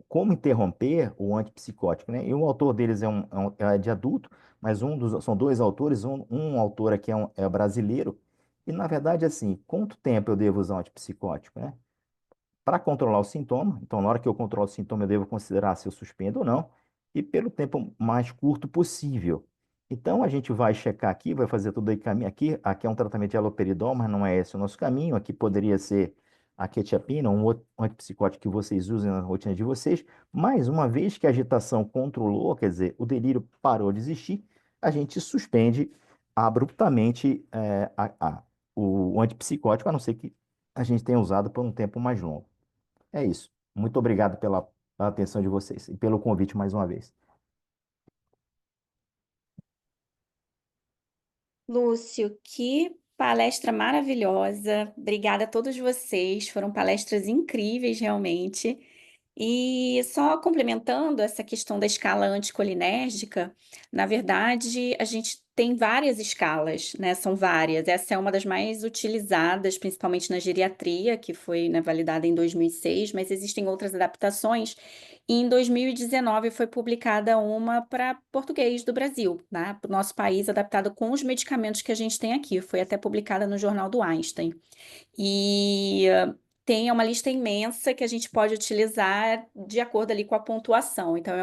como interromper o antipsicótico, né? E o autor deles é de adulto, mas são dois autores, um autor aqui é brasileiro, e na verdade, assim, quanto tempo eu devo usar um antipsicótico, né? Para controlar o sintoma, então na hora que eu controlo o sintoma, eu devo considerar se eu suspendo ou não, e pelo tempo mais curto possível. Então a gente vai checar aqui, vai fazer tudo aí caminho aqui é um tratamento de haloperidol, mas não é esse o nosso caminho, aqui poderia ser a quetiapina, um outro antipsicótico que vocês usem na rotina de vocês, mas uma vez que a agitação controlou, quer dizer, o delírio parou de existir, a gente suspende abruptamente o antipsicótico, a não ser que a gente tenha usado por um tempo mais longo. É isso. Muito obrigado pela atenção de vocês e pelo convite mais uma vez. Lúcio, que palestra maravilhosa. Obrigada a todos vocês. Foram palestras incríveis, realmente. E só complementando essa questão da escala anticolinérgica, na verdade, a gente tem várias escalas, né? São várias. Essa é uma das mais utilizadas, principalmente na geriatria, que foi, né, validada em 2006, mas existem outras adaptações. E em 2019 foi publicada uma para português do Brasil, né? Para o nosso país, adaptada com os medicamentos que a gente tem aqui. Foi até publicada no Jornal do Einstein. E tem uma lista imensa que a gente pode utilizar de acordo ali com a pontuação. Então,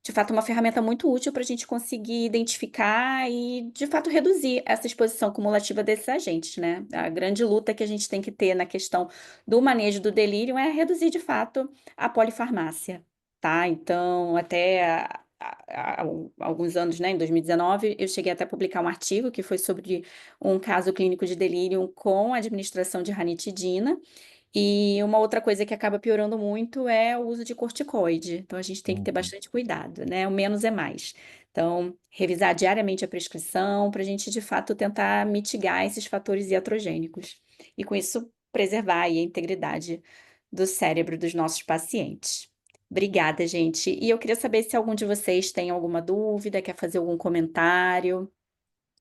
de fato, uma ferramenta muito útil para a gente conseguir identificar e, de fato, reduzir essa exposição cumulativa desses agentes, né? A grande luta que a gente tem que ter na questão do manejo do delírio é reduzir, de fato, a polifarmácia, tá? Então, até há alguns anos, né, em 2019, eu cheguei até a publicar um artigo que foi sobre um caso clínico de delírio com administração de ranitidina. E uma outra coisa que acaba piorando muito é o uso de corticoide. Então, a gente tem que ter Uhum. bastante cuidado, né? O menos é mais. Então, revisar diariamente a prescrição para a gente, de fato, tentar mitigar esses fatores iatrogênicos. E, com isso, preservar aí a integridade do cérebro dos nossos pacientes. Obrigada, gente. E eu queria saber se algum de vocês tem alguma dúvida, quer fazer algum comentário.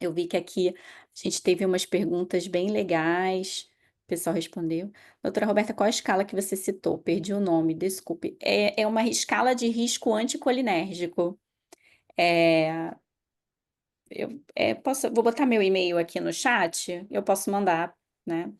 Eu vi que aqui a gente teve umas perguntas bem legais. pessoal respondeu. Doutora Roberta, qual a escala que você citou? Perdi o nome, desculpe. É uma escala de risco anticolinérgico. É, vou botar meu e-mail aqui no chat, eu posso mandar, né?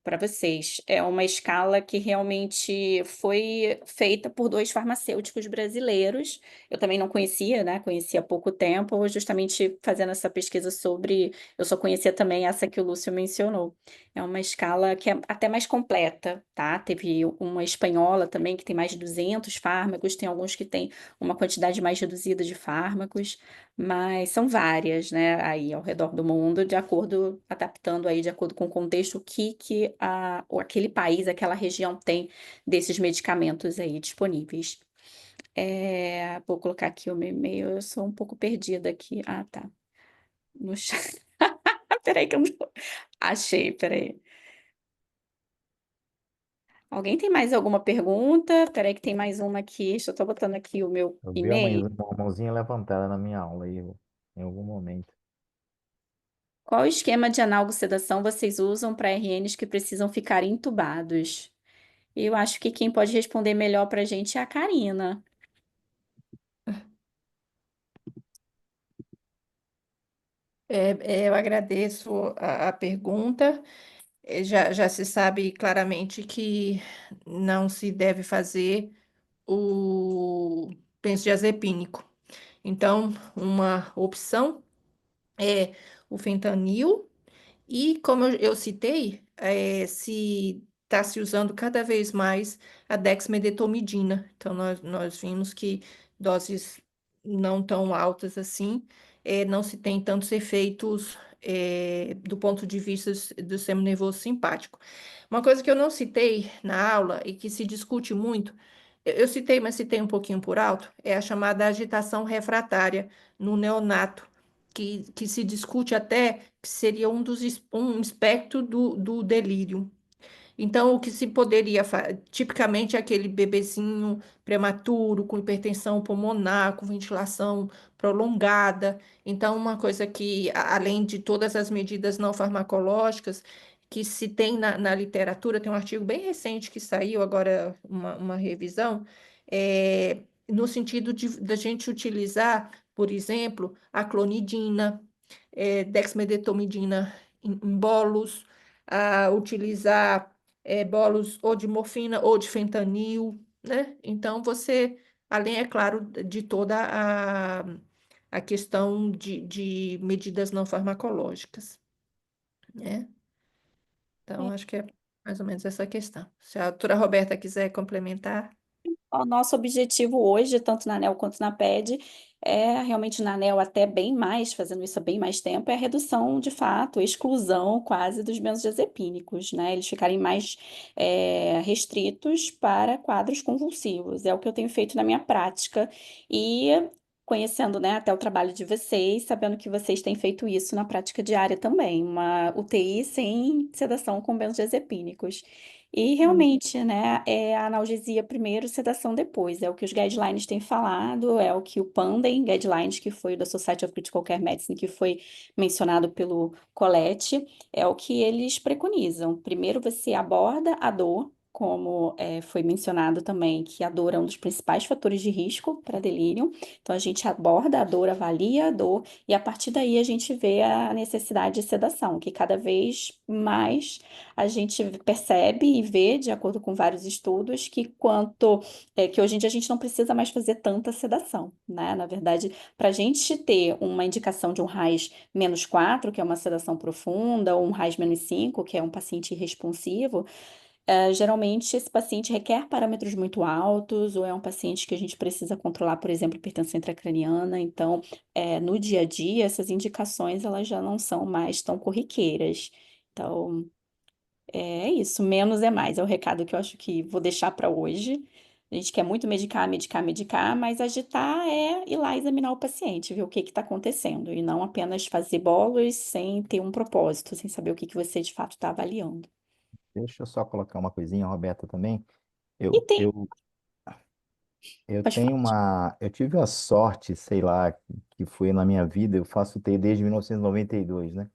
Para vocês. É uma escala que realmente foi feita por 2 farmacêuticos brasileiros. Eu também não conhecia, né, conheci há pouco tempo, justamente fazendo essa pesquisa sobre eu só conhecia também essa que o Lúcio mencionou. É uma escala que é até mais completa, tá. Teve uma espanhola também que tem mais de 200 fármacos, tem alguns que têm uma quantidade mais reduzida de fármacos, mas são várias, né, aí ao redor do mundo, de acordo adaptando aí de acordo com o contexto, o que a ou aquele país, aquela região tem desses medicamentos aí disponíveis. Vou colocar aqui o meu e-mail, eu sou um pouco perdida aqui. Ah, tá. No chat. Espera aí que eu não achei, espera aí. Alguém tem mais alguma pergunta? Espera aí que tem mais uma aqui, só tô botando aqui o meu Eu vi e-mail. uma mãozinha levantada na minha aula aí, em algum momento. Qual esquema de analgosedação vocês usam para RNs que precisam ficar entubados? Eu acho que quem pode responder melhor para a gente é a Karina. Eu agradeço a pergunta. Já se sabe claramente que não se deve fazer o benzodiazepínico. Então, uma opção é o fentanil e, como eu citei, se está se usando cada vez mais a dexmedetomidina. Então, nós vimos que doses não tão altas assim, não se tem tantos efeitos, do ponto de vista do sistema nervoso simpático. Uma coisa que eu não citei na aula e que se discute muito, eu citei, mas citei um pouquinho por alto, é a chamada agitação refratária no neonato, que se discute até que seria um espectro do delírio. Então, o que se poderia fazer, tipicamente aquele bebezinho prematuro, com hipertensão pulmonar, com ventilação prolongada. Então, uma coisa que, além de todas as medidas não farmacológicas, que se tem na literatura, tem um artigo bem recente que saiu, agora uma revisão, no sentido de da gente utilizar, por exemplo, a clonidina, dexmedetomidina em bolos, a utilizar bolos ou de morfina ou de fentanil, né? Então, você, além, é claro, de toda a questão de medidas não farmacológicas, né? Então, acho que é mais ou menos essa questão. Se a doutora Roberta quiser complementar. O nosso objetivo hoje, tanto na ANEL quanto na PED, é realmente na ANEL até bem mais, fazendo isso há bem mais tempo, é a redução, de fato, exclusão quase dos benzodiazepínicos, né? Eles ficarem mais restritos para quadros convulsivos. É o que eu tenho feito na minha prática e conhecendo, né, até o trabalho de vocês, sabendo que vocês têm feito isso na prática diária também, uma UTI sem sedação com benzodiazepínicos. E Hum. realmente, né, é a analgesia primeiro, sedação depois. É o que os guidelines têm falado, é o que o Pandem Guidelines, que foi da Society of Critical Care Medicine, que foi mencionado pelo Colette, é o que eles preconizam. Primeiro você aborda a dor, como foi mencionado também, que a dor é um dos principais fatores de risco para delírio. Então a gente aborda a dor, avalia a dor, e a partir daí a gente vê a necessidade de sedação, que cada vez mais a gente percebe e vê, de acordo com vários estudos, que hoje em dia a gente não precisa mais fazer tanta sedação, né? Na verdade, para a gente ter uma indicação de um RAIS -4, que é uma sedação profunda, ou um RAIS -5, que é um paciente irresponsivo, geralmente esse paciente requer parâmetros muito altos, ou é um paciente que a gente precisa controlar, por exemplo, hipertensão intracraniana. Então, no dia a dia, essas indicações elas já não são mais tão corriqueiras. Então, é isso, menos é mais, é o recado que eu acho que vou deixar para hoje. A gente quer muito medicar, medicar, medicar, mas agitar é ir lá examinar o paciente, ver o que está acontecendo, e não apenas fazer bolos sem ter um propósito, sem saber o que você de fato está avaliando. Deixa eu só colocar uma coisinha, Roberta, também. E Eu, tem, eu, eu pode tenho falar. uma. Eu tive a sorte, sei lá, que foi na minha vida, eu faço TI desde 1992, né?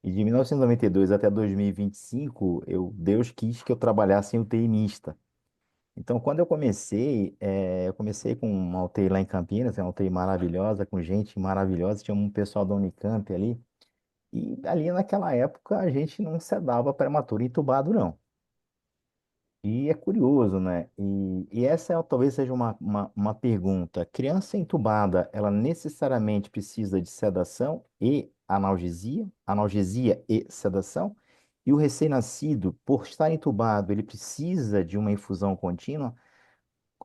E de 1992 até 2025, Deus quis que eu trabalhasse em UTI mista. Então, quando eu comecei com uma UTI lá em Campinas, é uma UTI maravilhosa, com gente maravilhosa, tinha um pessoal da Unicamp ali, e ali naquela época a gente não sedava prematuro entubado, não. E é curioso, né? E essa talvez seja uma pergunta. Criança entubada, ela necessariamente precisa de sedação e analgesia? Analgesia e sedação? E o recém-nascido, por estar entubado, ele precisa de uma infusão contínua?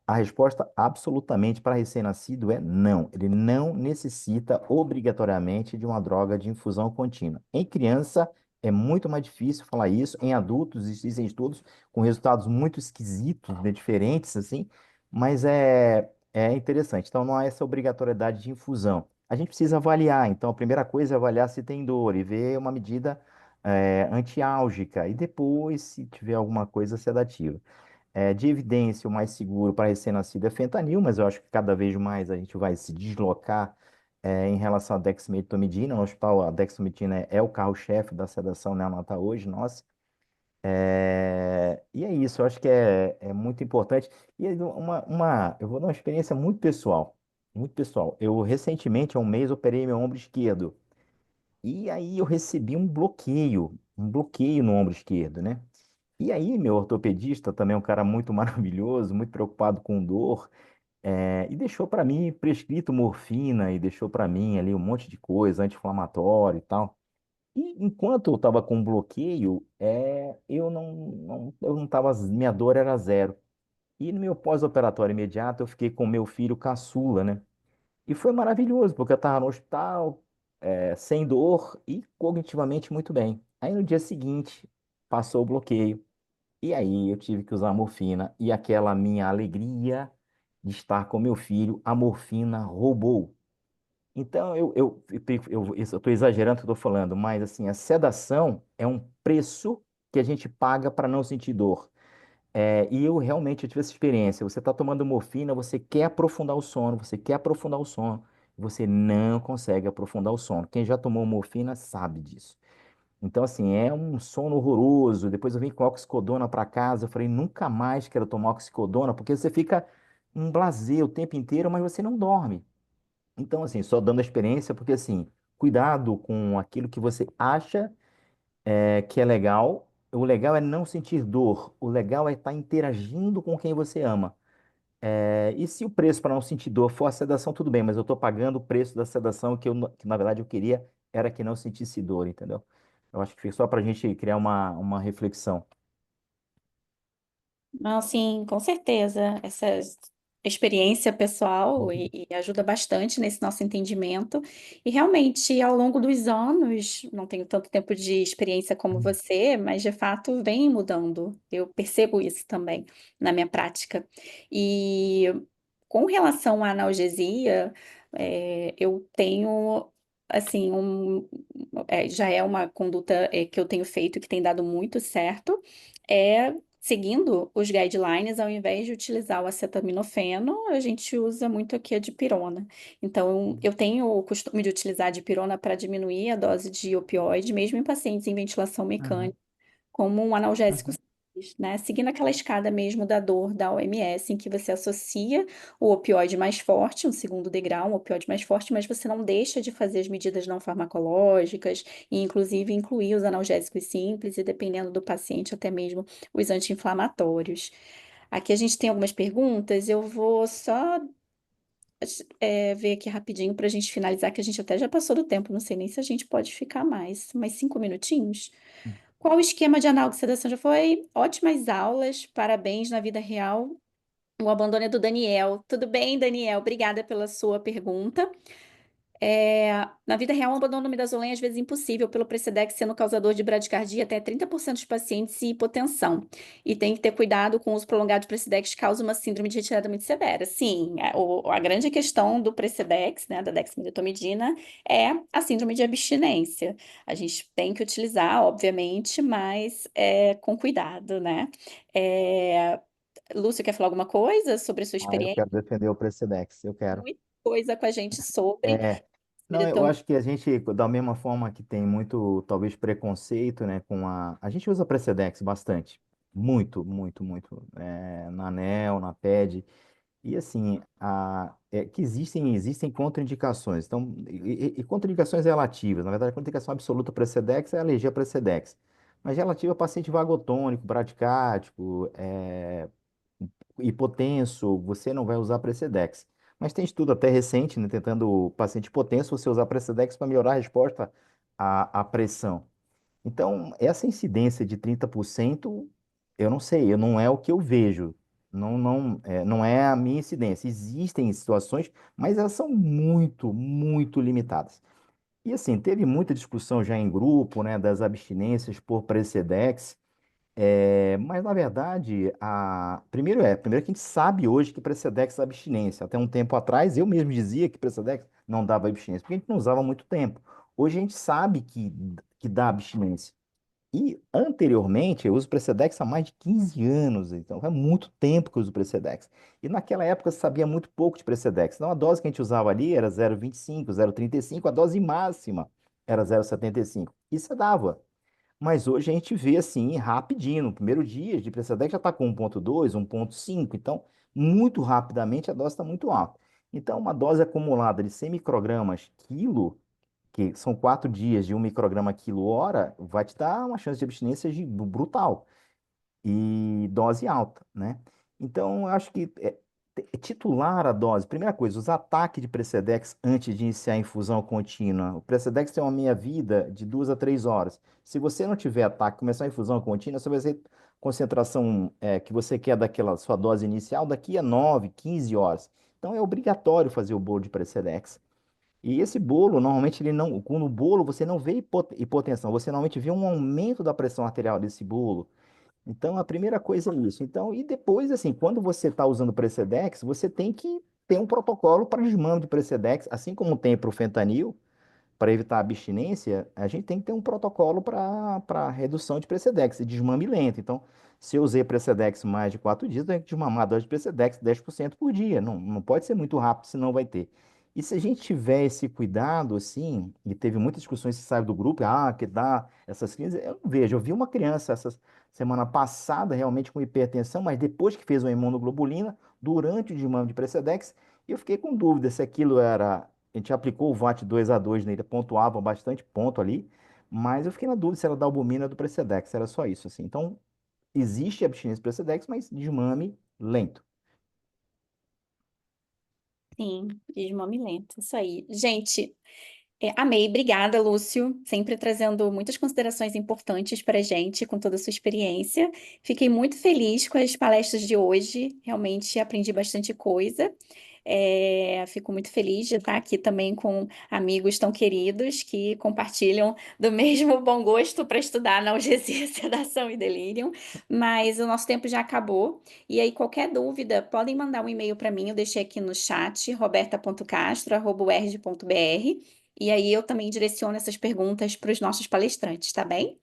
A resposta absolutamente para recém-nascido é não. Ele não necessita obrigatoriamente de uma droga de infusão contínua. Em criança é muito mais difícil falar isso. Em adultos existem estudos com resultados muito esquisitos, né, diferentes assim, mas é interessante. Então não há essa obrigatoriedade de infusão. A gente precisa avaliar. Então a primeira coisa é avaliar se tem dor e ver uma medida antiálgica e depois se tiver alguma coisa sedativa. De evidência, o mais seguro para recém-nascido é fentanil, mas eu acho que cada vez mais a gente vai se deslocar em relação à dexmedetomidina. No hospital, a dexmedetomidina é o carro-chefe da sedação neonatal hoje, nossa. E é isso, eu acho que é muito importante. E aí, eu vou dar uma experiência muito pessoal, muito pessoal. Eu recentemente, há um mês, operei meu ombro esquerdo. E aí eu recebi um bloqueio no ombro esquerdo, né? E aí, meu ortopedista, também é um cara muito maravilhoso, muito preocupado com dor, e deixou para mim prescrito morfina e deixou para mim ali um monte de coisa, anti-inflamatório e tal. E enquanto eu estava com bloqueio, eu não tava, minha dor era zero. E no meu pós-operatório imediato, eu fiquei com meu filho caçula, né? E foi maravilhoso, porque eu estava no hospital, sem dor e cognitivamente muito bem. Aí no dia seguinte, passou o bloqueio. E aí eu tive que usar morfina e aquela minha alegria de estar com meu filho, a morfina roubou. Então eu estou exagerando o que eu estou falando, mas assim, a sedação é um preço que a gente paga para não sentir dor. E eu realmente eu tive essa experiência. Você está tomando morfina, você quer aprofundar o sono, você quer aprofundar o sono, você não consegue aprofundar o sono. Quem já tomou morfina sabe disso. Então, assim, é um sono horroroso. Depois eu vim com oxicodona para casa. Eu falei, nunca mais quero tomar oxicodona, porque você fica um blasé o tempo inteiro, mas você não dorme. Então, assim, só dando a experiência, porque, assim, cuidado com aquilo que você acha que é legal. O legal é não sentir dor. O legal é estar interagindo com quem você ama. E se o preço para não sentir dor for a sedação, tudo bem, mas eu estou pagando o preço da sedação que na verdade eu queria era que não sentisse dor, entendeu? Eu acho que foi só para a gente criar uma reflexão. Não, sim, com certeza. Essa experiência pessoal Uhum. e ajuda bastante nesse nosso entendimento. E realmente, ao longo dos anos, não tenho tanto tempo de experiência como você, mas de fato vem mudando. Eu percebo isso também na minha prática. E com relação à analgesia, eu tenho assim já é uma conduta que eu tenho feito que tem dado muito certo. É seguindo os guidelines, ao invés de utilizar o acetaminofeno, a gente usa muito aqui a dipirona. Então, eu tenho o costume de utilizar a dipirona para diminuir a dose de opioide, mesmo em pacientes em ventilação Uhum, mecânica, como um analgésico uhum. simples, né? Seguindo aquela escada mesmo da dor da OMS, em que você associa o opioide mais forte, um segundo degrau, um opioide mais forte, mas você não deixa de fazer as medidas não farmacológicas e, inclusive, incluir os analgésicos simples e, dependendo do paciente, até mesmo os anti-inflamatórios. Aqui a gente tem algumas perguntas, eu vou só ver aqui rapidinho para a gente finalizar, que a gente até já passou do tempo, não sei nem se a gente pode ficar mais 5 minutinhos. Qual o esquema de analgosedação? Já foi ótimas aulas, parabéns na vida real. O abandono é do Daniel. Tudo bem, Daniel? Obrigada pela sua pergunta. Na vida real, o abandono midazolam é às vezes impossível pelo Precedex sendo causador de bradicardia até 30% dos pacientes e hipotensão. E tem que ter cuidado com o uso prolongado de Precedex, que causa uma síndrome de retirada muito severa. Sim, a grande questão do Precedex, né, da dexmedetomidina, é a síndrome de abstinência. A gente tem que utilizar, obviamente, mas com cuidado, né? É, Lúcio, quer falar alguma coisa sobre a sua Eu experiência? quero defender o Precedex, eu quero. Muita coisa com a gente sobre. É, Não, Vida eu tão. acho que a gente, da mesma forma que tem muito, talvez, preconceito, né, com a... A gente usa Precedex bastante. Muito, muito, muito. Na ANEL, na PED. E assim, que existem contraindicações. Então, e contraindicações relativas. Na verdade, a contraindicação absoluta para Precedex é a alergia a Precedex. Mas relativa a paciente vagotônico, bradicárdico, hipotenso, você não vai usar Precedex. Mas tem estudo até recente, né, tentando o paciente hipotenso você usar Precedex para melhorar a resposta à pressão. Então, essa incidência de 30%, eu não sei, não é o que eu vejo. Não é a minha incidência. Existem situações, mas elas são muito, muito limitadas. E assim, teve muita discussão já em grupo, né, das abstinências por Precedex. Mas, na verdade, primeiro que a gente sabe hoje que Precedex é abstinência. Até um tempo atrás, eu mesmo dizia que Precedex não dava abstinência, porque a gente não usava há muito tempo. Hoje a gente sabe que dá abstinência. E, anteriormente, eu uso Precedex há mais de 15 anos, então é muito tempo que eu uso Precedex. E naquela época se sabia muito pouco de Precedex. Então, a dose que a gente usava ali era 0,25, 0,35, a dose máxima era 0,75. Isso dava. Mas hoje a gente vê assim, rapidinho, no primeiro dia de Precedex já está com 1,2, 1,5, então muito rapidamente a dose está muito alta. Então, uma dose acumulada de 100 microgramas quilo, que são 4 dias de 1 micrograma quilo hora, vai te dar uma chance de abstinência brutal e dose alta, né? Então, eu acho que titular a dose. Primeira coisa, os ataques de Precedex antes de iniciar a infusão contínua. O Precedex tem uma meia-vida de 2 a 3 horas. Se você não tiver ataque, começar a infusão contínua, você vai ter concentração que você quer daquela sua dose inicial daqui a 9, 15 horas. Então, é obrigatório fazer o bolo de Precedex. E esse bolo, normalmente, ele não, no bolo você não vê hipotensão, você normalmente vê um aumento da pressão arterial desse bolo. Então, a primeira coisa é isso. Então, e depois, assim, quando você está usando Precedex, você tem que ter um protocolo para desmame de Precedex, assim como tem para o fentanil, para evitar a abstinência, a gente tem que ter um protocolo para redução de Precedex e desmame lento. Então, se eu usei Precedex mais de 4 dias, eu tenho que desmamar a dose de Precedex 10% por dia. Não pode ser muito rápido, senão vai ter. E se a gente tiver esse cuidado, assim, e teve muitas discussões que saíram do grupo, que dá essas crises, eu não vejo. Eu vi uma criança essa semana passada realmente com hipertensão, mas depois que fez uma imunoglobulina, durante o desmame de Precedex, eu fiquei com dúvida se aquilo era a gente aplicou o VAT 2 a 2 nele, pontuava bastante ponto ali, mas eu fiquei na dúvida se era da albumina ou do Precedex, era só isso, assim. Então, existe abstinência do Precedex, mas desmame lento. Sim, desmame lento. Isso aí. Gente, amei. Obrigada, Lúcio. Sempre trazendo muitas considerações importantes para a gente, com toda a sua experiência. Fiquei muito feliz com as palestras de hoje. Realmente aprendi bastante coisa. Fico muito feliz de estar aqui também com amigos tão queridos que compartilham do mesmo bom gosto para estudar analgesia, sedação e delírio. Mas o nosso tempo já acabou. E aí, qualquer dúvida, podem mandar um e-mail para mim. Eu deixei aqui no chat, roberta.castro@urg.br. E aí eu também direciono essas perguntas para os nossos palestrantes, tá bem?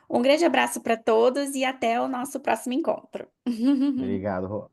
Um grande abraço para todos e até o nosso próximo encontro. Obrigado, Rô.